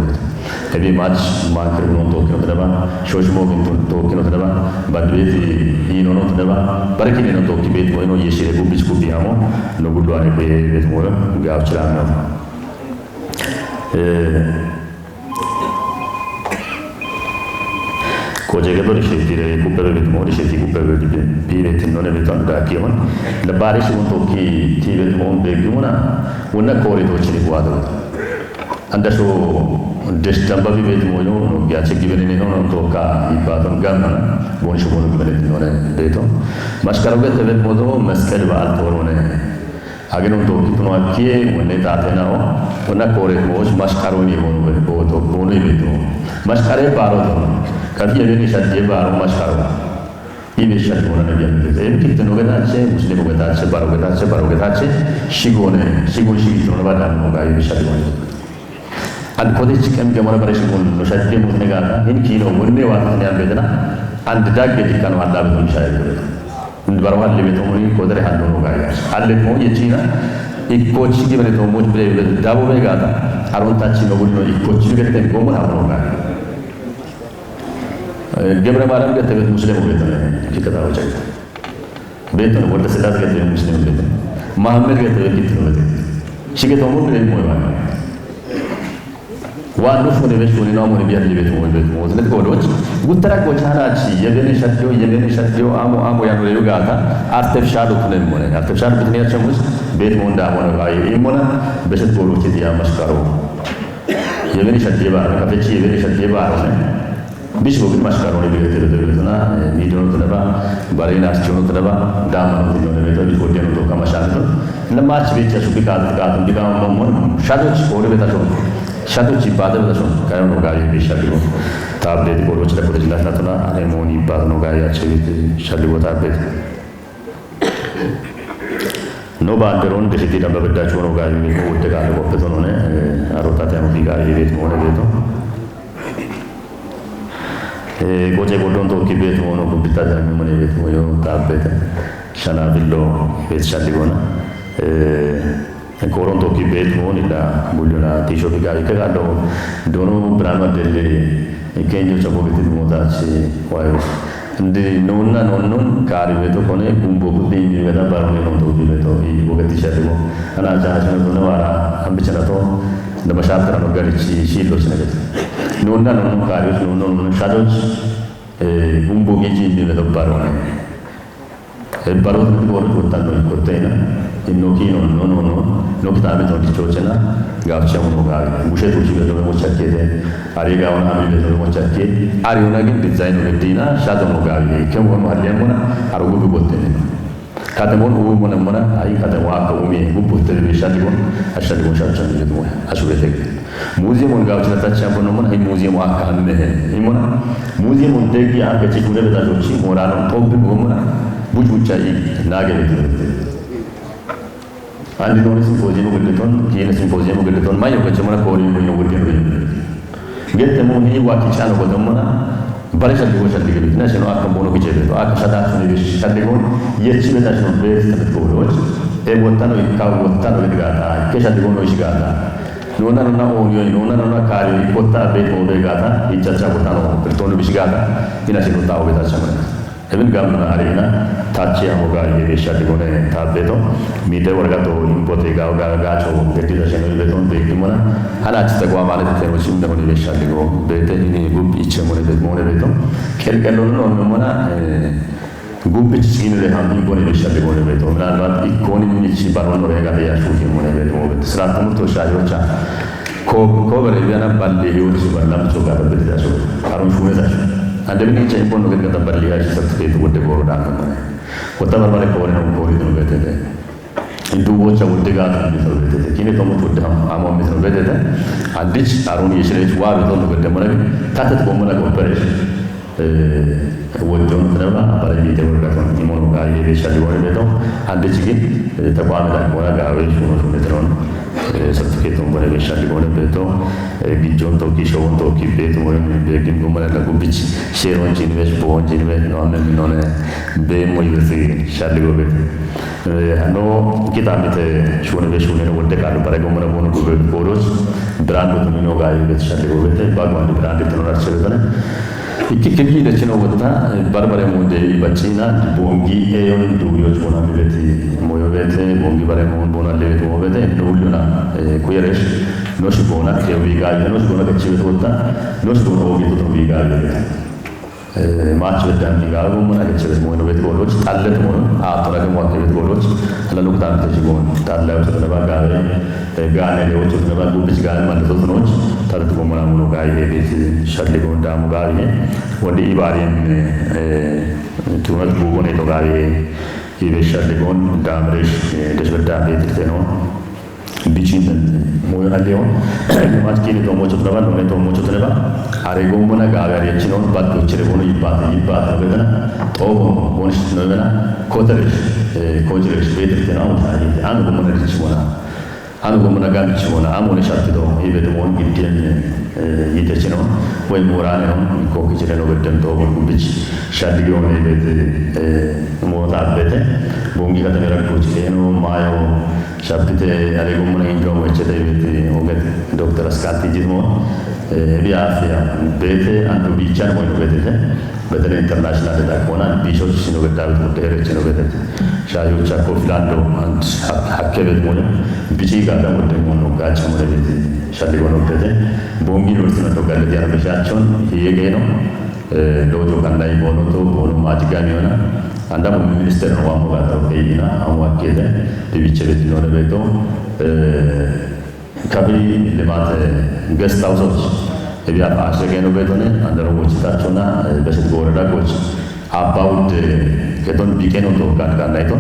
እቤ ማች ማንክር ነው ቶኪኖ ተረባ ሾሽሞ ቢንቱ ቶኪኖ ተረባ ባድ ቤት ይኖ ነው ተረባ በረኪኔ ነው ቶኪ ቤት ሆኖ የሽሬ ጉቢች ጉቢያሞ ነው ጉዱ አሬ ቤት ሞረ ጋብችላ ነው Koje che dove scetti recupero il mondo scetti recupero il bilet non è venuto da chi on la bare si monto chi ti vedo mondo e una corrido ci riguarda adesso destamba vi vedo moyo non piace chi viene non tocca il baton gamma buon ci buono che viene non è detto ma scarabetta vedo modo meskel va alto non è आगे नों तो कितनों आकिए वने ताते ना हो वना कोरे कोच मस्कारो नहीं होनो बे तो बोने बे तो मस्कारे पारो तो कभी ये नहीं शादी पारो मस्कारो ये भी शादी होना नहीं जानते थे कितनों के ताचे मुस्लिम के ताचे पारो के ताचे शिगोने शिगो तो ना बात होगा ये भी शादी होने अन कोते चिकन के मना परेश को नो शादी मुझने कहा इन किनो मुन्ने वाला ने आप बेचना अन दाग के टिकन वाला भी तुम शायद बरवाल ले तो मुनी कोदरे हाल दोनों का यार हाल ले तो ये चीना एक कोच की बने तो मुझ पे दाबो में गाता आरोन ताची नो बुनो एक कोच के ते को मना होगा गेबरे मारम के ते मुस्लिम हो गए की कथा हो जाए बेतन वर्त से दाद के मुस्लिम बेतन मोहम्मद के ते कितने बजे शिके तो मुझ में मोय वाला वानु फुने बेश फुने ना मोने बिया लिबे मोय बेत मोय ने कोडोच गुतरा को छाना छी यगने शट्यो आमो यानो ले गाता आर्टिफिशियल फुने मोने आर्टिफिशियल बितने चमुस बेत मोंडा मोने भाई ई मोना बेशत कोडो ची दिया मस्कारो यगने शट्ये बार कपेची यगने शट्ये बार ने बिश वो भी मस्कारो ने बेते तो ना नीडो तो ना बारेना चोनो तो ना दाम तो ने बेतो बिश कोडियो तो कमा शान तो लमाच बेच सुबी का दिका मोन शादो कोडे बेता तो शादो ची बादल तो कायो नो गाय भी शादो ताबे कोडो चला कोडे जिला ना तो ना अरे मोनी बाद नो गाय अच्छे भी शादो ताबे नो बादरोन के सिटी ना बड़ा चोनो गाय भी को उठे का को तो ने आरोता ते नो गाय भी मोने बेतो गोजे गोडों तो की बेत मोनो को बिता जाने मने बेत मोयो ताबे शना बिल्लो बेत शादी कोना कोरों तो की बेत मोनी ला बुलियोना तीशो भी गाड़ी का दो दोनों ब्राह्मण दिल्ली केंजो चबो बित मोता ची वायो इंदे नोन कार बेत कोने बुम्बो बुद्धि भी बेता बारने नो तो भी बेतो ये वो गति शादी को अना चाचा नो तो वारा हम बिचना तो नमशात करनो गाड़ी ची शीलो चने नोन कार्य नोन शादोच बुम्बो के जी भी बेतो बारने बारो तो बोल कोता नो कोते ना नो की नो किताबें तो चोचना गावचा उनो गा मुशे तो जी तो मोचा के दे आरे गावन हम भी तो मोचा के आरे उना के डिजाइन हो देना शादो नो गा के वो मालिया मोना आरो भी बोलते हैं ካተሞን ኡሙነመና አይ ካተሞ አከኡሚ ጉቡት ተብሻዲጎን አሻዲጎን ሻቻን ይደሞ አሹበቴ ሙዚየሙን ጋውችነታች ያቦነመና አይ ሙዚየሙ አካህነ ይሞና ሙዚየሙን ደጊ አርገጭ ሁለበታቶች ሞራኑን ጦብ ጎመና ቡጭቡጫይ ናገበት አንድ ነው ሲምፖዚየሙ ግድቶን ኪነ ሲምፖዚየሙ ግድቶን ማየው ከቸመና ኮሪ ነው ወዲን ነው ገተሙ ኒ ዋኪቻ ነው ወደመና ባለሻል ዲጎ ሻል ዲገ ቢትና ሸኖ አከምቦኖ ቢጨበቶ አከሻዳት ነው ቢሽ ሻልዲጎን የቺ በታች ነው ቤት ተጥቆሎች ወጣ ነው ይካው ወጣ ነው ይጋታ ከሻል ዲጎ ነው ይጋታ ኖና ኖና ኦዮ ኖና ኖና ካሪ ወጣ ቤት ነው ይጋታ ይቻቻ ወጣ ነው ብርቶን ቢሽ ጋታ ይናሽ ነው ታው ቤታች ማለት እብን ጋምና አሪና ታቺ አሞጋ የሻል ዲጎነ ታቤቶ ሚደ ወርጋቶ ኢምፖቴ ጋው ጋጋቾ ገዲዳ ሸኖ ቤቶን ቤትሞና አላች ተቋም ማለት ነው ሲም ነው የሻል ዲጎ ቤተ እኔ ጉብ ይቸሞነ ቤት ሞነ ቤቶ ከልከሎ ነው ሆነሞና ጉብች ሲን ለሃም ኢምፖኔ የሻል ዲጎ ቤቶ ምናልባት ኢኮኖሚ ንቺ ባሮን ነው ያጋ ያሹ የሞነ ቤቶ ስራ ትምህርት ወሻዮቻ ኮበረ ቢያና ባለ ህይወት ባላምቾ ጋር በደዳሾ አሩን ሹመታሽ አንደምን ቸይቦን ነው ገጠ በርሊያሽ ሰርቲፊኬት ወደ ጎሮዳ ነው ወጣ በርባለ ኮሪ ነው ገተተ እንዱዎቻ ወደ ጋር ነው ገተተ ኪኔ ተሞት ወደ አሞ ነው ገተተ አዲስ አሩን የሽሬት ዋ ቤቶ ነው ገደመረ ታተት ቆመና ኮፐሬሽ ወደው ተረባ ባለቤት የተወረቀ ነው ኢሞኖ ጋር የቤሻል ወረ ቤቶ አዲስ ግን ተቋም ላይ ወራ ጋር ነው ሰርቲፊኬቱን ወደ ቤሻል ወረ ቤቶ ቢጆን ቶኪ ሾውን ቶኪ ቤት ወይም በግን ጎመለ ለጉብች ሼሮን ጂንቬሽ ቦን ጂንቬሽ ነው ምን በሞ ይወዚ ሻልጎ ቤት ነው ኪታምት ሾነ በሾነ ወደ ቃሉ በረጎመነ ቦኑ ጎዶች ብራንዱ ነው ጋር ቤት ሻልጎ ቤት ባጓንድ ብራንድ ተኖራር ስለሆነ ይክክል ደችነው ወጣ በርበሬ ሞንዴ በቺና ቦንጊ ኤዮን ዱዮች ቦና ቤት ሞዮቤት ቦንጊ በሬ ሞን ቦና ለቤት ሞቤት ሁሉና ኩየረሽ ኖሽ ቦና ከዊጋ ኖሽ ቦና ከቺበት ወጣ ኖሽ ቦና ወጌቱ ነው ዊጋ ማች በዳም ዊጋ ቦና ከቺበት ሞን ቤት ጎሎች ታለት ሞን አጥራገ ሞን ቤት ጎሎች ለሉክታን ተጂጎን ታላው ተነባ ጋር ጋኔ ለውጭ ተነባ ጉብች ጋር ማለት ነው ታለት ቦና ሙሉ ጋር ቤት ሸልጎ እንዳሙ ጋር ወደ ኢባሪን ቱመት ጉቦኔ ተጋሪ ይበሻልጎን ዳምሬሽ ደሽበዳ ቤት ነው ቢቺን ሞያሌውን ማስኪኒ ተሞቹ ተባ ነው ተሞቹ ተባ አሬጎሞና ጋጋሪ እቺኖን ባዶች ለሆነ ይባት በገና ጦቦ ሆንሽ ነውና ኮተርሽ ኮጅርሽ ቤት ነው አንዱ ጎሞና ልጅ አንዱ ጎሞና ጋር ልጅ ሆና አሞነ ሻትዶ ይቤት ሞን ግድን ይተችነው ወይ ሞራኔ ነው ኮክጅ ነው በደም ጦቦ ጉብች ሻልጊ ሆነ ይቤት ሞታበተ ቦንጊ ከተመረቆች ነው ማዮ ሻፕቴ አሬጎሞና ኢንጆ ወቸተ ይቤት ኦገት ዶክተር አስካቲ ጂሞ ቢያፊያ ቤት አንዱ ቢቻን ወይ ቤት በተለይ ኢንተርናሽናል ዳቆና ቢሾች ነው ገዳበት ወደረች ነው ገዳበት ሻዮቻ ኮፍላንዶ አንድ ሐከበት ሞለ ቢጪ ጋር ደግሞ ነው ጋቻ ሞለ ቤት ሻልጎ ነው ገደ ቦንጊ ነው ነው ጋር ያረበሻቸውን ይሄ ነው ሎጆ ካንላይ ቦኖቶ ቦኖ ማጅጋሚ ሆና አንዳም ሚኒስተር ነው ዋሞ ጋር ተይና አሟከደ ቢቢቸ ቤት ነው ቤቶ ከቢ ለማት ገስት ሃውሶች እቢያ አሸገ ነው ቤቶነ አንደሮች ታቸውና በሽት ወረዳዎች አባውድ ከቶን ቢኬኖ ተወካን ጋር ናይቶ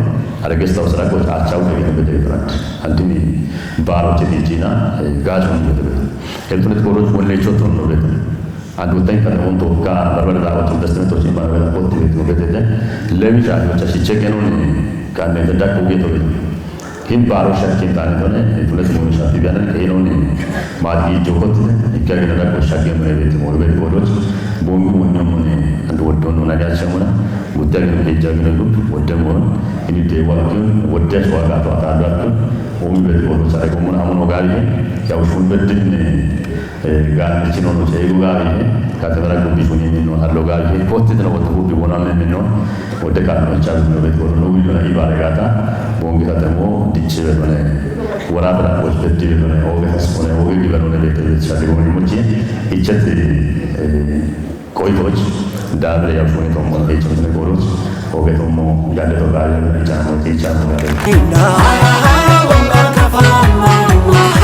አረገስት ሃውስ ራቆች አቻው ነው ቤቶራን አንድሚ ባሮች ዲጂና ጋጆን ነው ቤቶ ከቶነት ቦሮች ወለቾ ነው ቤቶ አንዱ ወጣኝ ከነውን ተወካ በርበዳዎች ኢንቨስትመንቶች ማረጋ ኮት ቤት ነው ቤቶ ለሚሻሎች ሲቸገኑ ካን ተዳቁ ቤቶ ግን ባሮች አኪንታን ሆነ ሁለት ሞሽ አጥቢያንን ከሄኖን ማዲ ጆኮት ይከገና ቆሻገ መሬት ሞር ቤት ወዶች ቦንጉ ወንደም አንድ ወዶ ነው ናያቸውና ወደግ ሄጃግነሉ ወደሞን እንዴ ዋልኩ ወደሽ ዋጋቷ ታዳቁ ኦም ቤት ወዶች አረገሙና አሁን ጋር ያው ሹን በድን ጋር ነው ነው ጨይጉ ጋር ከተበራቁ ቢሆን የሚኖር አለው ጋር ኮት ነው ወጥቶ ቢሆን ምን ነው ወደ ካርኖች አሉ ነው ቤት ወዶ ነው ይሉና ይባረጋታ ቦንጊ ከተሞ ዲች በሆነ ወራብራቆች በዲ በሆነ ኦገስ ሆነ ወግ በሆነ ቤት ሻልጎ ሙጂ ይቸት ኮይቶች ዳብለ ያፉን ተሞ ሄጭም ነገሮች ኦገቶሞ ያለው ጋር ያጫ ነው ይጫኑ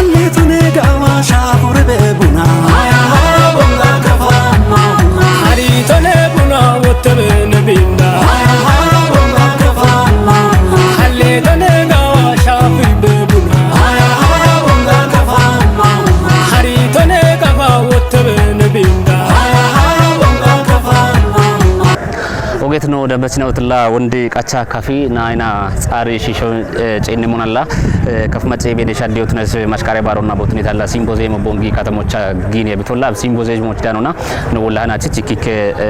ሌቱኔ ጋዋሻ ሆረበ ቡና ሀሪቶኔ ቡና ወተበ ነቢና ኦጌት ነው ደበች ነው ትላ ወንድ ቃቻ ካፊ ናይና ጻሪ ሺሾ ጨኒ ሙናላ ከፍ መጨ ቤደሻ ዲዮትነስ ማሽካሪ ባሮና ቦትኒ ታላ ሲምፖዚየም ቦንጊ ከተሞቻ ጊኒ ቢቶላ ሲምፖዚየም ሞች ዳኖና ነው ወላና ቺኪክ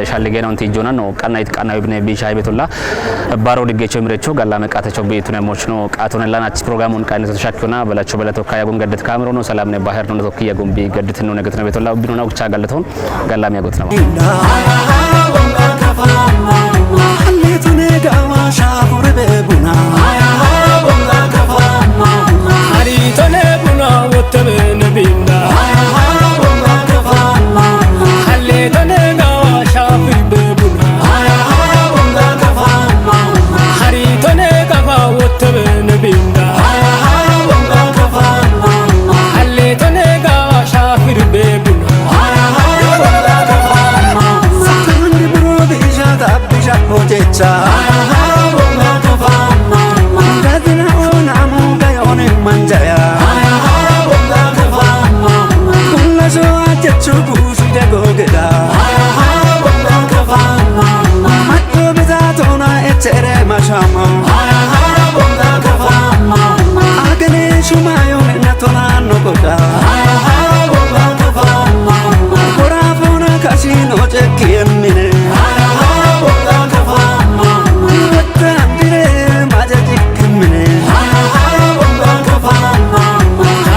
ሻለገ ነው እንት ነው ቀናይት ቀናይ ብነ ቢሻይ ቢቶላ ባሮ ድገቸው ምረቾ ጋላ መቃተቸው ቤቱነ ሞች ነው ቃቶነላና ቺ ፕሮግራሙን ቃይነት ተሻክዩና በላቸው በለቶ ካያጎን ገደት ካምሮ ነው ሰላም ነው ባህር ነው ተወክየ ጎምቢ ገደት ነው ነገት ነው ቤቶላ ቢኖና ውቻ ጋለተውን ጋላ ሚያጎት ነው Halitune gawa shafure bebuna bonga kafama Halitune buna wottebe nebinda bonga kafama Halitune gawa shafure bebuna bonga kafama Halitune gawa wottebe nebinda bonga kafama Halitune gawa shafure bebuna bonga kafama Sakandi bro bija dabija Ojecha bonga kafama Gadina ona muga yone manjaya bonga kafama Kulla so ajechu busu de gogeda bonga kafama Matto bezatona etere mashama bonga kafama Agane shumayo natona nogoda bonga kafama Korafona kasino chekimine bonga kafama Watandire majajikmine bonga kafama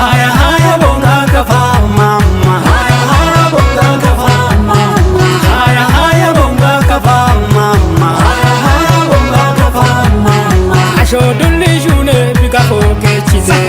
Haya bonga kafama Haya bonga kafama Haya bonga kafama Haya bonga kafama Asho dulli june bika foke chine